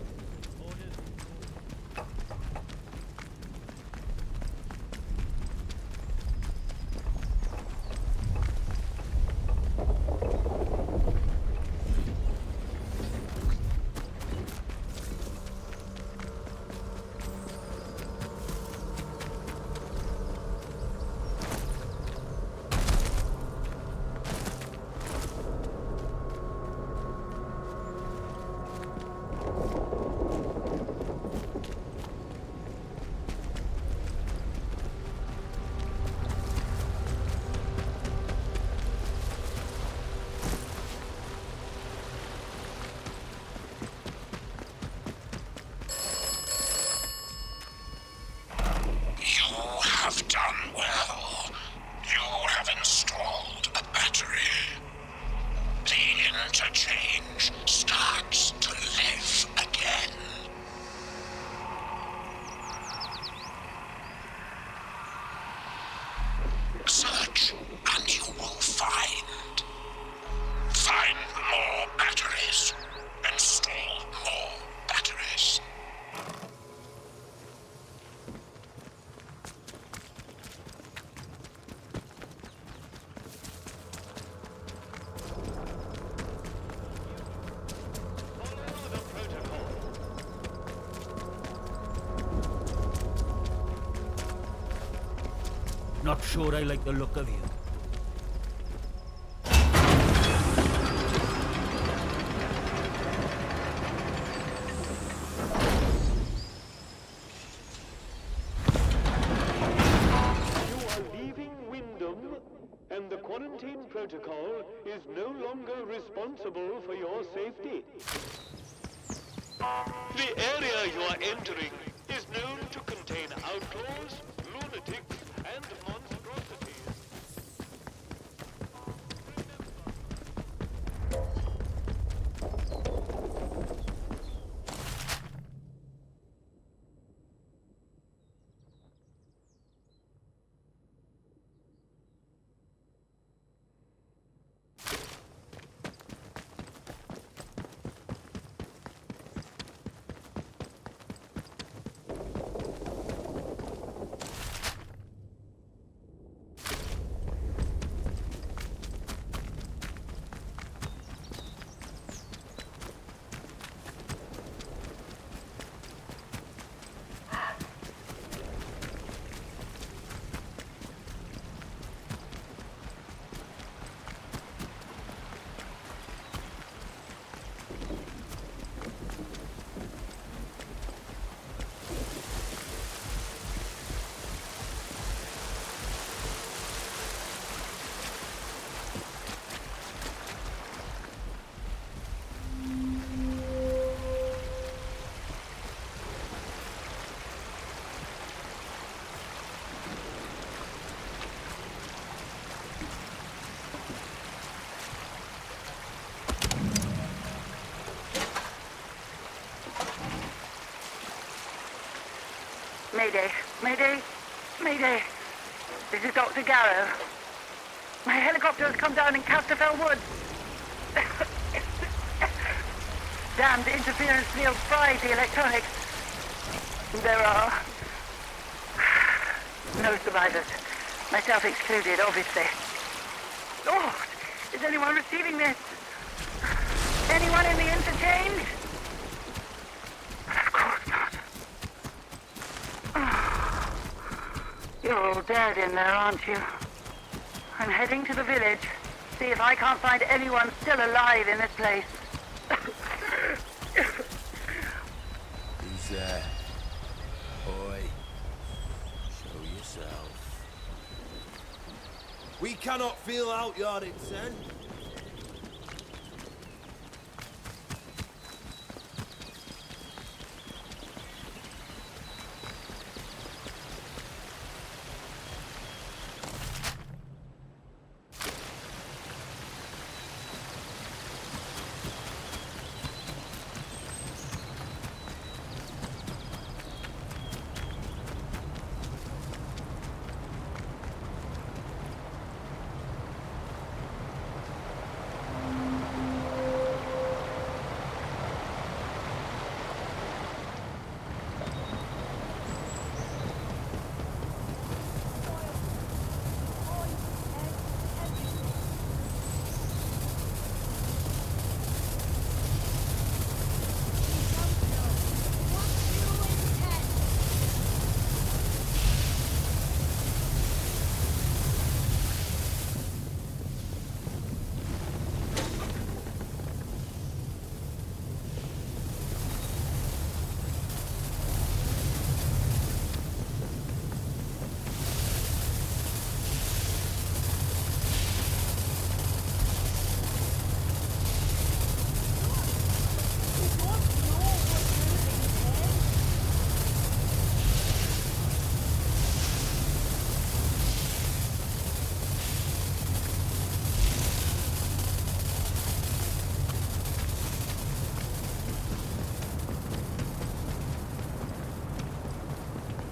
Not sure I like the look of you. And the quarantine protocol is no longer responsible for your safety. The area you are entering is known to contain outlaws, lunatics, and monstrosities. Mayday, Mayday, Mayday. This is Dr. Garrow. My helicopter has come down in Casterfell Woods. Damned interference field fried the electronics. There are no survivors. Myself excluded, obviously. Lord, is anyone receiving this? Anyone in the interchange? Of course not. You're all dead in there, aren't you? I'm heading to the village. See if I can't find anyone still alive in this place. Who's there? Oi. Show yourself. We cannot feel out your intent.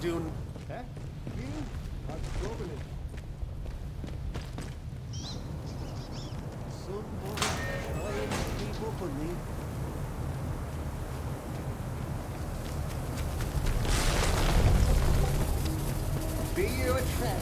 Doing... Huh? You? I'm struggling. Someone trying to keep up with me. Be you a trap?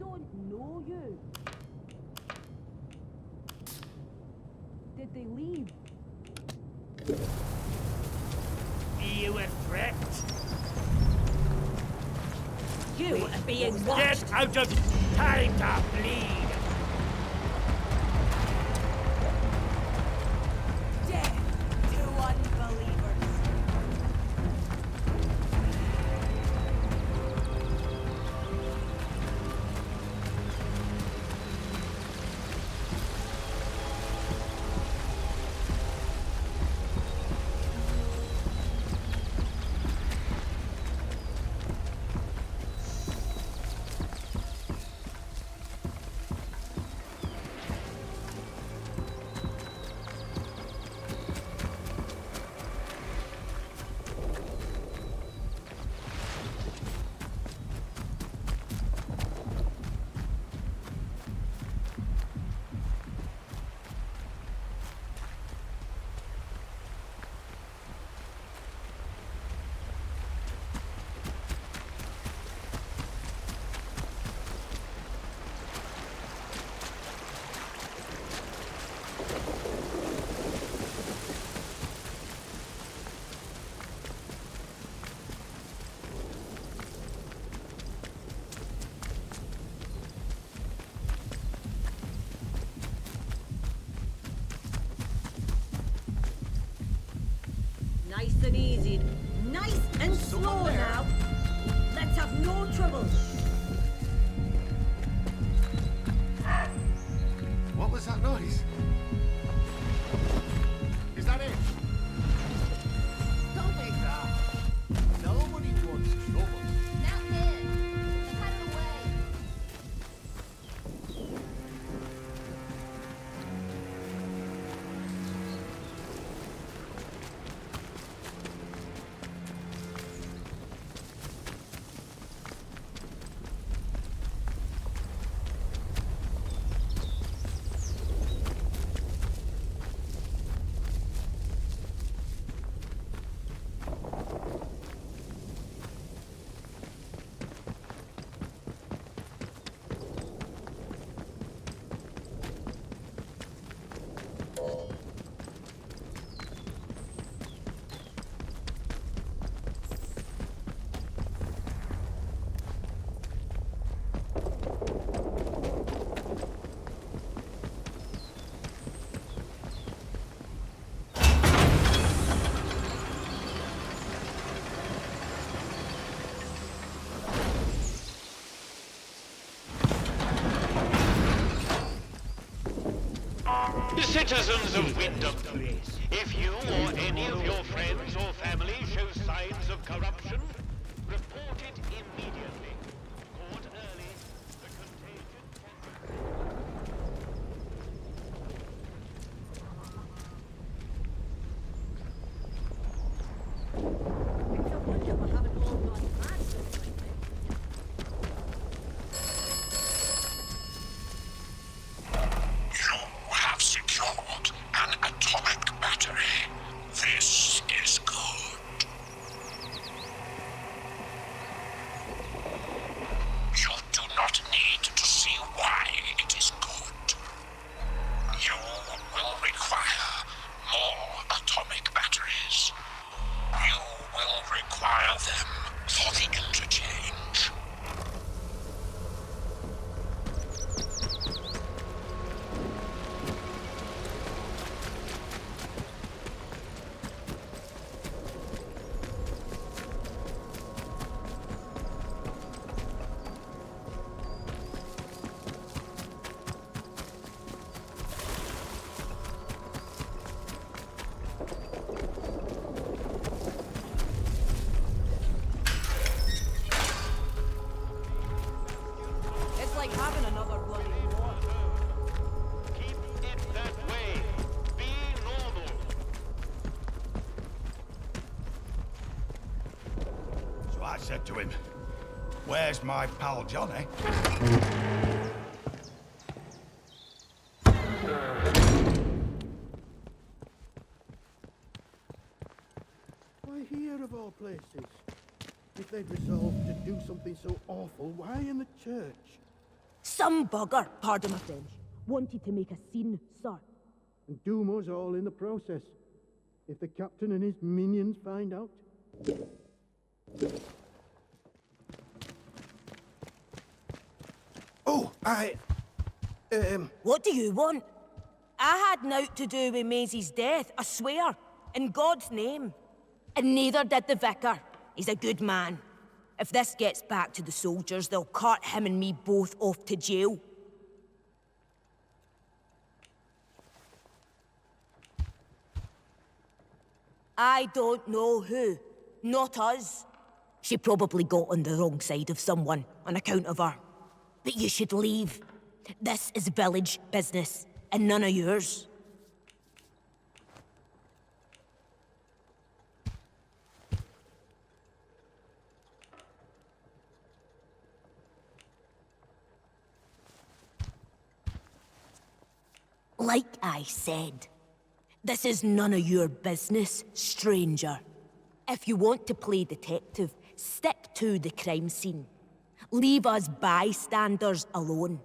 don't know you. Did they leave? You a threat? You are being watched. Get out of time to bleed! Death to unbelievers. Nice and easy. Nice and slow now. Let's have no trouble. What was that noise? Is that it? Don't make that. Nobody wants trouble. Now then, cut it away. Citizens of Wyndham, if you or any of your friends or family show signs of corruption, report it immediately. Caught early, the contagion It's a wonder we haven't all gone mad so quickly. You have secured an atomic battery. This is good. You do not need to see why it is good. You will require more atomic batteries. You will require them for the interchange. It's like having another bloody war. keep it that way. Be normal. So I said to him, "Where's my pal Johnny?" Why here of all places? If they'd resolved to do something so awful, why in the church? Some bugger, pardon my French, wanted to make a scene, sir. And doom us all in the process. If the captain and his minions find out. Oh, What do you want? I had naught to do with Maisie's death, I swear. In God's name. And neither did the vicar. He's a good man. If this gets back to the soldiers, they'll cart him and me both off to jail. I don't know who. Not us. She probably got on the wrong side of someone on account of her. But you should leave. This is village business, and none of yours. Like I said, this is none of your business, stranger. If you want to play detective, stick to the crime scene. Leave us bystanders alone.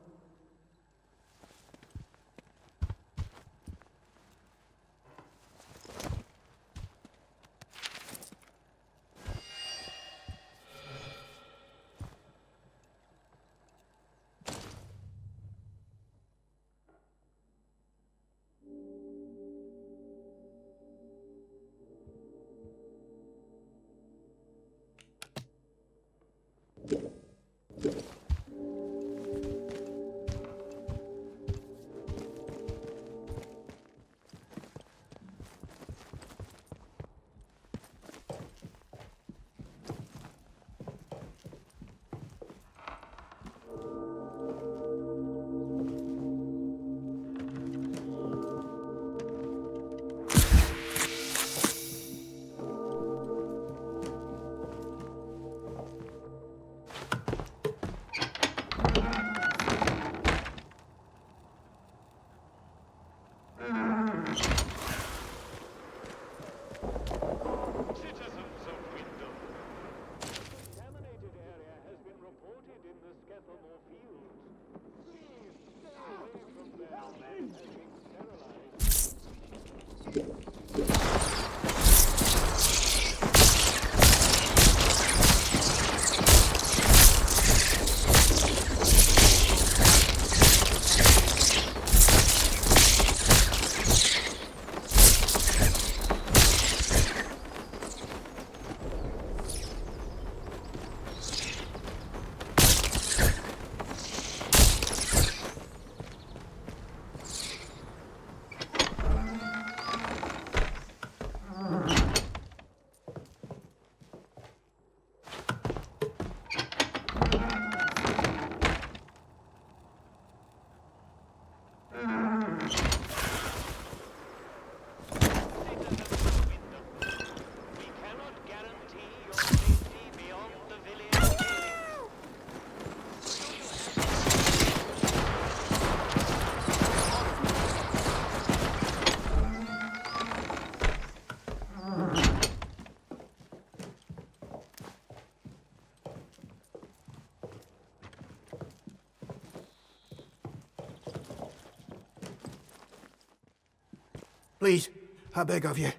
Please, I beg of you.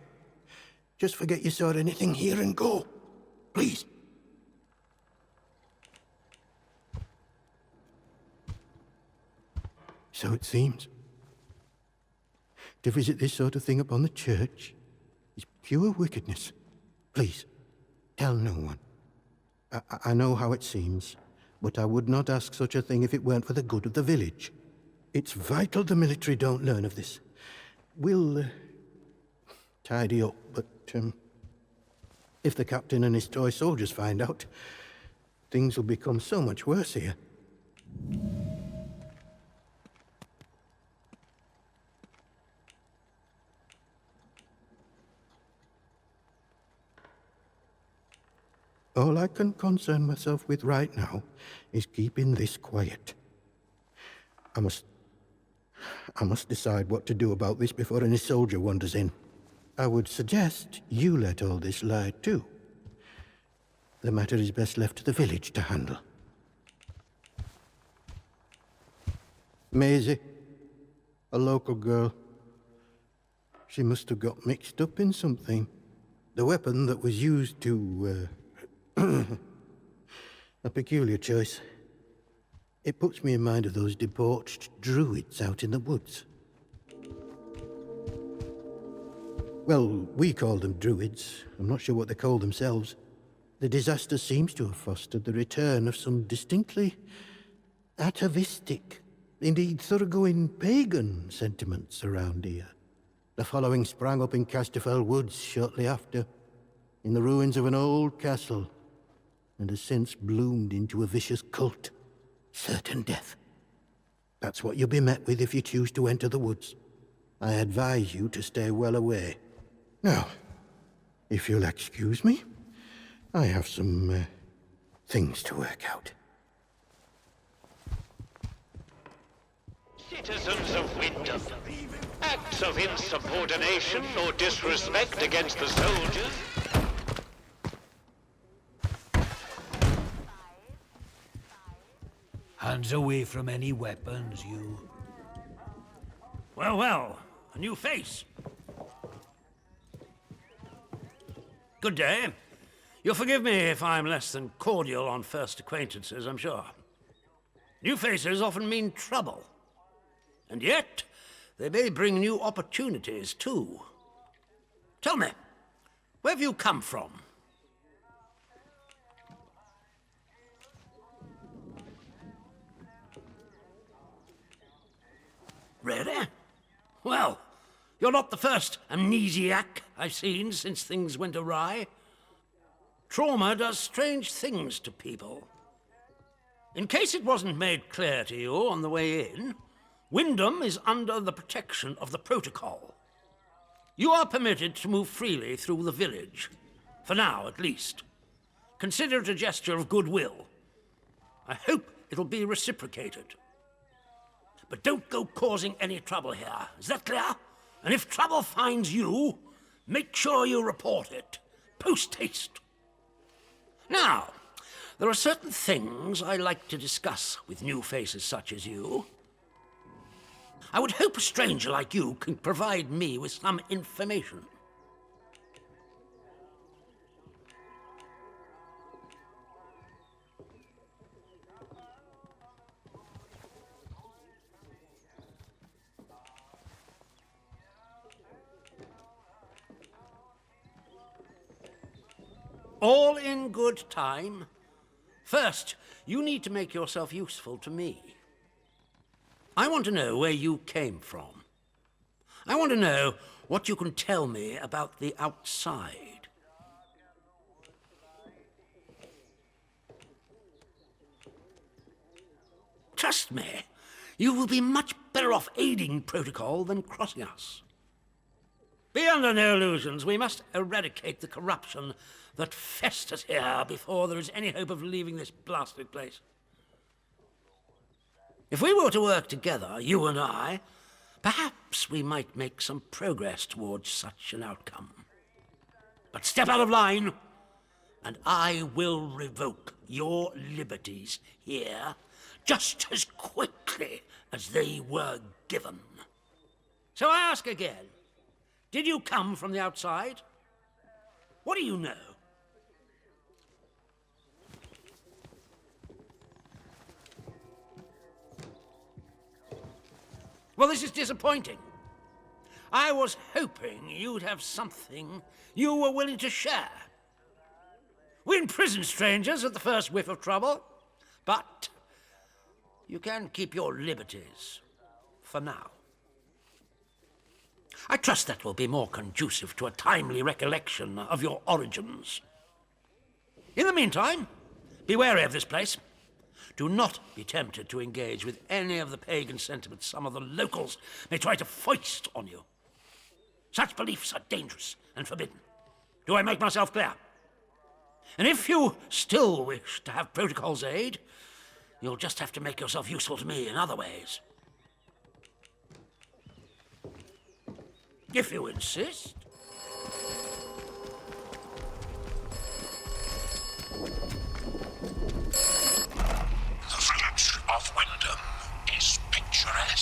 Just forget you saw anything here and go. Please. So it seems. To visit this sort of thing upon the church is pure wickedness. Please, tell no one. I know how it seems, but I would not ask such a thing if it weren't for the good of the village. It's vital the military don't learn of this. We'll tidy up, but if the captain and his toy soldiers find out, things will become so much worse here. All I can concern myself with right now is keeping this quiet. I must decide what to do about this before any soldier wanders in. I would suggest you let all this lie too. The matter is best left to the village to handle. Maisie, a local girl. She must have got mixed up in something. The weapon that was used to, a peculiar choice. It puts me in mind of those debauched druids out in the woods. Well, we call them druids. I'm not sure what they call themselves. The disaster seems to have fostered the return of some distinctly atavistic, indeed thoroughgoing pagan sentiments around here. The following sprang up in Casterfell Woods shortly after, in the ruins of an old castle, and has since bloomed into a vicious cult. Certain death. That's what you'll be met with if you choose to enter the woods. I advise you to stay well away. Now, if you'll excuse me, I have some things to work out. Citizens of Wyndham, acts of insubordination or disrespect against the soldiers. Hands away from any weapons, you. Well, well, a new face. Good day. You'll forgive me if I'm less than cordial on first acquaintances, I'm sure. New faces often mean trouble. And yet, they may bring new opportunities, too. Tell me, where have you come from? Really? Well, you're not the first amnesiac I've seen since things went awry. Trauma does strange things to people. In case it wasn't made clear to you on the way in, Wyndham is under the protection of the protocol. You are permitted to move freely through the village, for now at least. Consider it a gesture of goodwill. I hope it'll be reciprocated. But don't go causing any trouble here, is that clear? And if trouble finds you, make sure you report it, post-haste. Now, there are certain things I like to discuss with new faces such as you. I would hope a stranger like you can provide me with some information. All in good time. First, you need to make yourself useful to me. I want to know where you came from. I want to know what you can tell me about the outside. Trust me, you will be much better off aiding protocol than crossing us. Be under no illusions. We must eradicate the corruption that festers here before there is any hope of leaving this blasted place. If we were to work together, you and I, perhaps we might make some progress towards such an outcome. But step out of line, and I will revoke your liberties here just as quickly as they were given. So I ask again, did you come from the outside? What do you know? Well, this is disappointing. I was hoping you'd have something you were willing to share. We imprison strangers at the first whiff of trouble, but you can keep your liberties for now. I trust that will be more conducive to a timely recollection of your origins. In the meantime, be wary of this place. Do not be tempted to engage with any of the pagan sentiments some of the locals may try to foist on you. Such beliefs are dangerous and forbidden. Do I make myself clear? And if you still wish to have protocol's aid, you'll just have to make yourself useful to me in other ways. If you insist. The village of Wyndham is picturesque.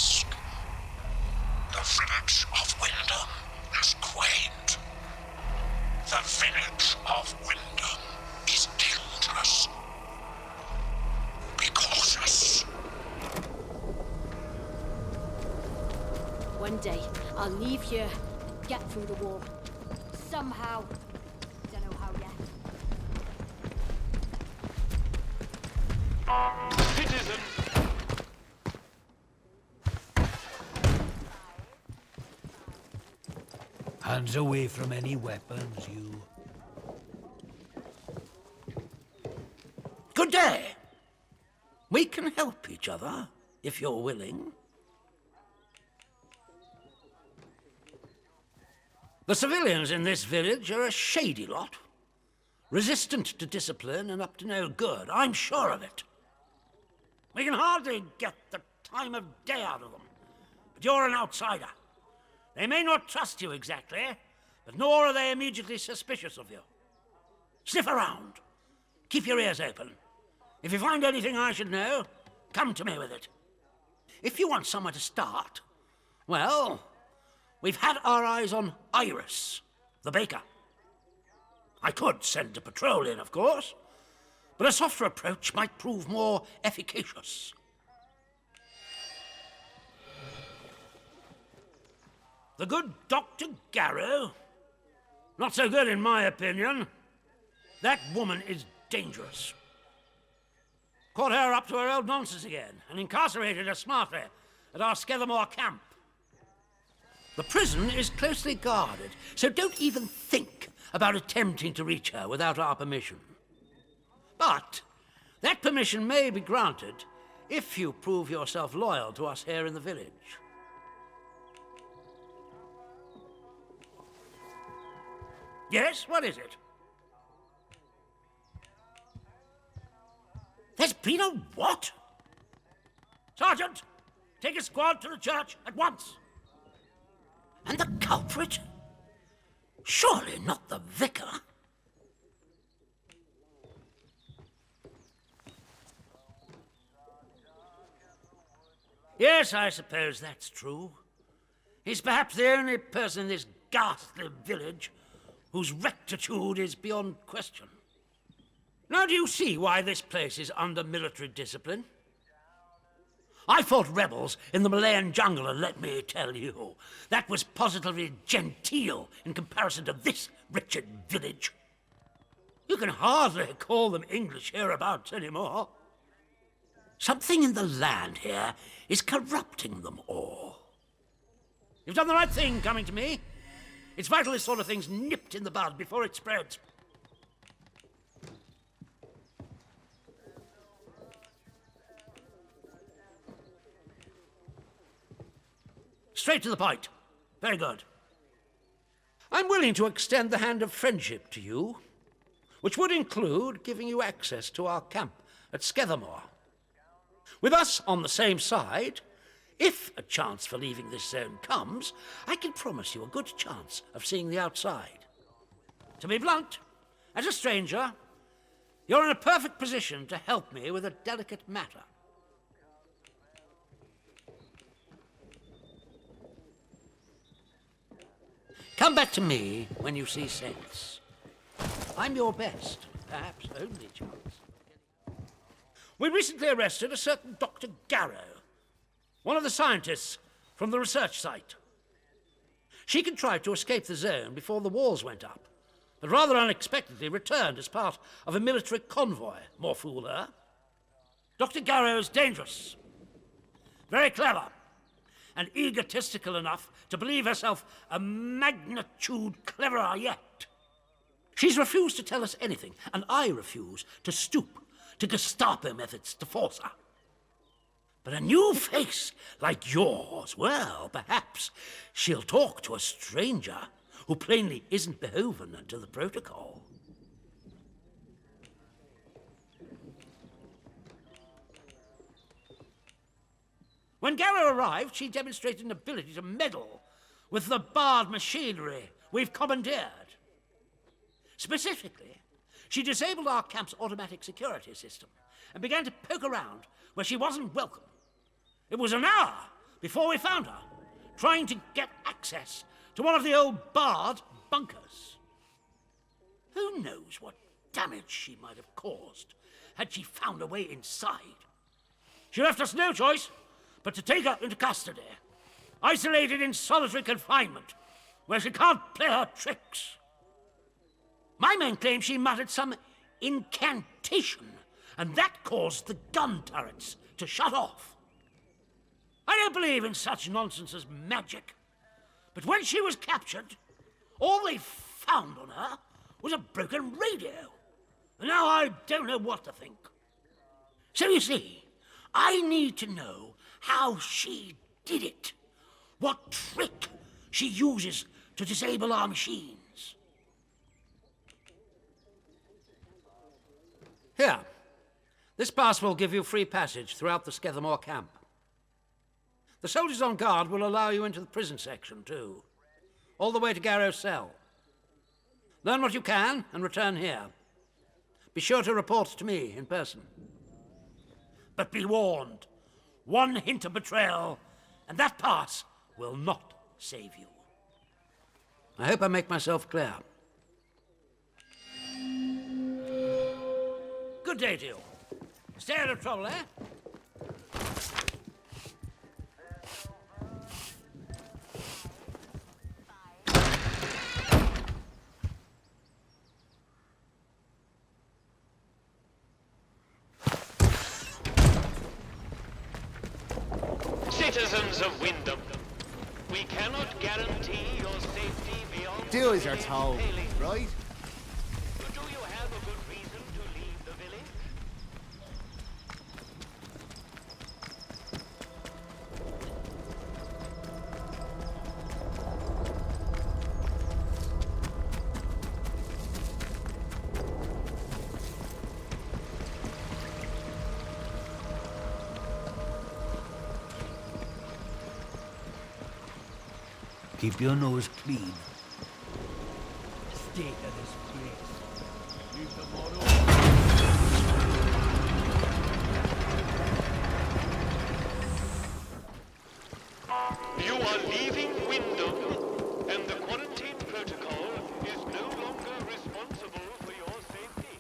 day, I'll leave here and get through the wall. Somehow. Don't know how yet. Citizen! Hands away from any weapons, you. Good day. We can help each other, if you're willing. The civilians in this village are a shady lot. Resistant to discipline and up to no good, I'm sure of it. We can hardly get the time of day out of them. But you're an outsider. They may not trust you exactly, but nor are they immediately suspicious of you. Sniff around. Keep your ears open. If you find anything I should know, come to me with it. If you want somewhere to start, well, we've had our eyes on Iris, the baker. I could send a patrol in, of course, but a softer approach might prove more efficacious. The good Dr. Garrow? Not so good in my opinion. That woman is dangerous. Caught her up to her old nonsense again and incarcerated her smartly at our Skethermore camp. The prison is closely guarded, so don't even think about attempting to reach her without our permission. But that permission may be granted if you prove yourself loyal to us here in the village. Yes, what is it? There's been a what? Sergeant, take a squad to the church at once. And the culprit? Surely not the vicar. Yes, I suppose that's true. He's perhaps the only person in this ghastly village whose rectitude is beyond question. Now do you see why this place is under military discipline? I fought rebels in the Malayan jungle, and let me tell you, that was positively genteel in comparison to this wretched village. You can hardly call them English hereabouts anymore. Something in the land here is corrupting them all. You've done the right thing coming to me. It's vital this sort of thing's nipped in the bud before it spreads. Straight to the point. Very good. I'm willing to extend the hand of friendship to you, which would include giving you access to our camp at Skethermore. With us on the same side, if a chance for leaving this zone comes, I can promise you a good chance of seeing the outside. To be blunt, as a stranger, you're in a perfect position to help me with a delicate matter. Come back to me when you see sense. I'm your best, perhaps only chance. We recently arrested a certain Dr. Garrow, one of the scientists from the research site. She contrived to escape the zone before the walls went up, but rather unexpectedly returned as part of a military convoy. More fool her. Dr. Garrow is dangerous, very clever, and egotistical enough to believe herself a magnitude cleverer yet. She's refused to tell us anything, and I refuse to stoop to Gestapo methods to force her. But a new face like yours, well, perhaps she'll talk to a stranger who plainly isn't beholden to the protocol. When Garrow arrived, she demonstrated an ability to meddle with the barred machinery we've commandeered. Specifically, she disabled our camp's automatic security system and began to poke around where she wasn't welcome. It was an hour before we found her, trying to get access to one of the old barred bunkers. Who knows what damage she might have caused had she found a way inside. She left us no choice but to take her into custody. isolated in solitary confinement, where she can't play her tricks. My men claim she muttered some incantation, and that caused the gun turrets to shut off. I don't believe in such nonsense as magic, but when she was captured, all they found on her was a broken radio. And now I don't know what to think. So you see, I need to know how she did it. What trick she uses to disable our machines. Here. This pass will give you free passage throughout the Skethermore camp. The soldiers on guard will allow you into the prison section, too. All the way to Garrow's cell. Learn what you can and return here. Be sure to report to me in person. But be warned. One hint of betrayal, and that pass will not save you. I hope I make myself clear. Good day to you. Stay out of trouble, eh? Citizens of Wyndham, we cannot guarantee your safety beyond... Do as you're told, right? Do you have a good reason to leave the village? Keep your nose clean. Stay at this place. Leave tomorrow. You are leaving Wyndham, and the quarantine protocol is no longer responsible for your safety.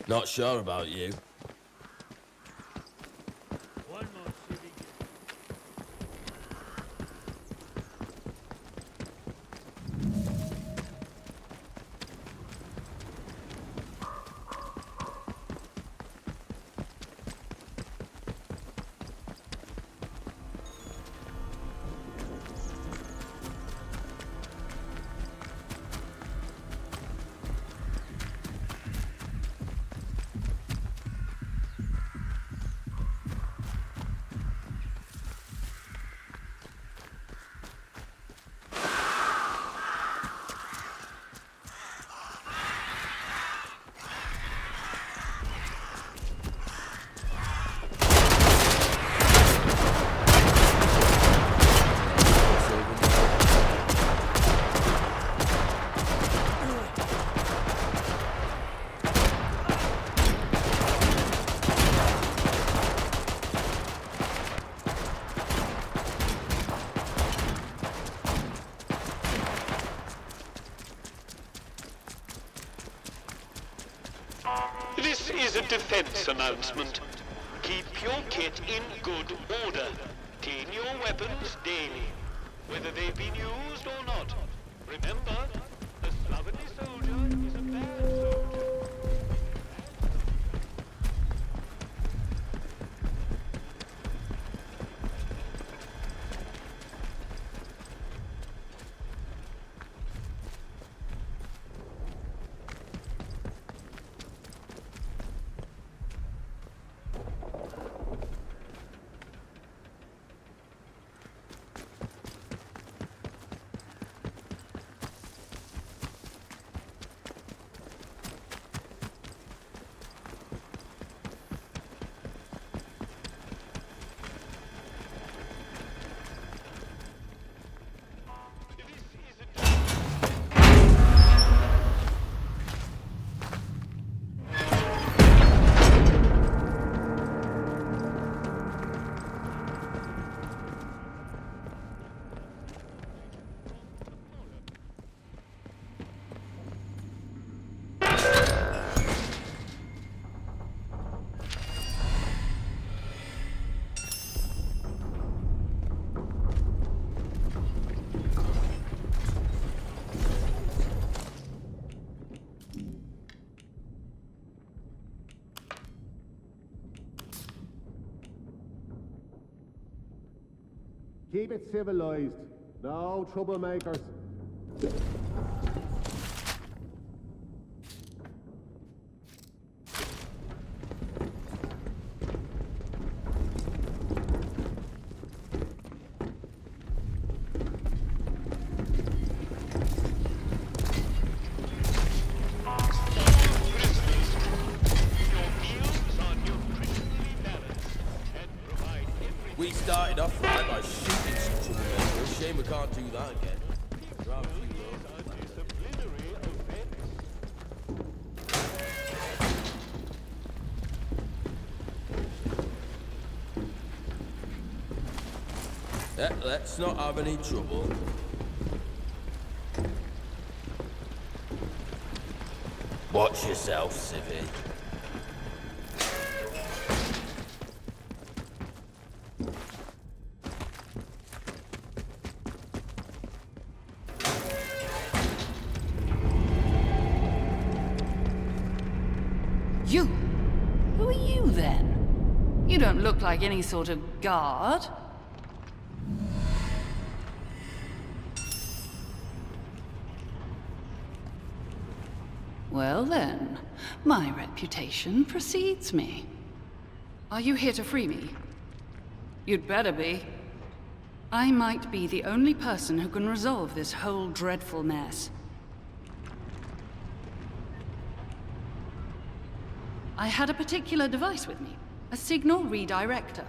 Not sure about you. One more city. This is a defense announcement. Keep your kit in good order. Clean your weapons daily, whether they've been used or not. Remember, a slovenly soldier is a bad soldier. Keep it civilized. No troublemakers. We started off right by shooting some troublemakers. Shame we can't do that again. Drive a few loads. Let's not have any trouble. Watch yourself, civvy. You? Who are you, then? You don't look like any sort of guard. Well then, my reputation precedes me. Are you here to free me? You'd better be. I might be the only person who can resolve this whole dreadful mess. I had a particular device with me, a signal redirector.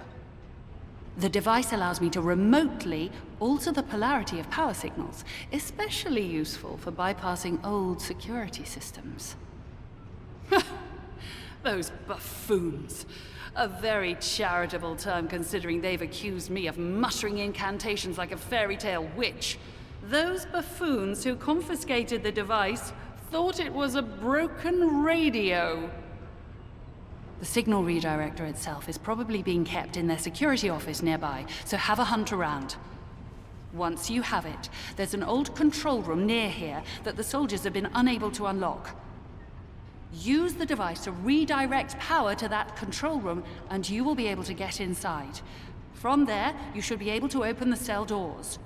The device allows me to remotely alter the polarity of power signals, especially useful for bypassing old security systems. Those buffoons. A very charitable term considering they've accused me of muttering incantations like a fairy tale witch. Those buffoons who confiscated the device thought it was a broken radio. The signal redirector itself is probably being kept in their security office nearby, so have a hunt around. Once you have it, there's an old control room near here that the soldiers have been unable to unlock. Use the device to redirect power to that control room, and you will be able to get inside. From there, you should be able to open the cell doors.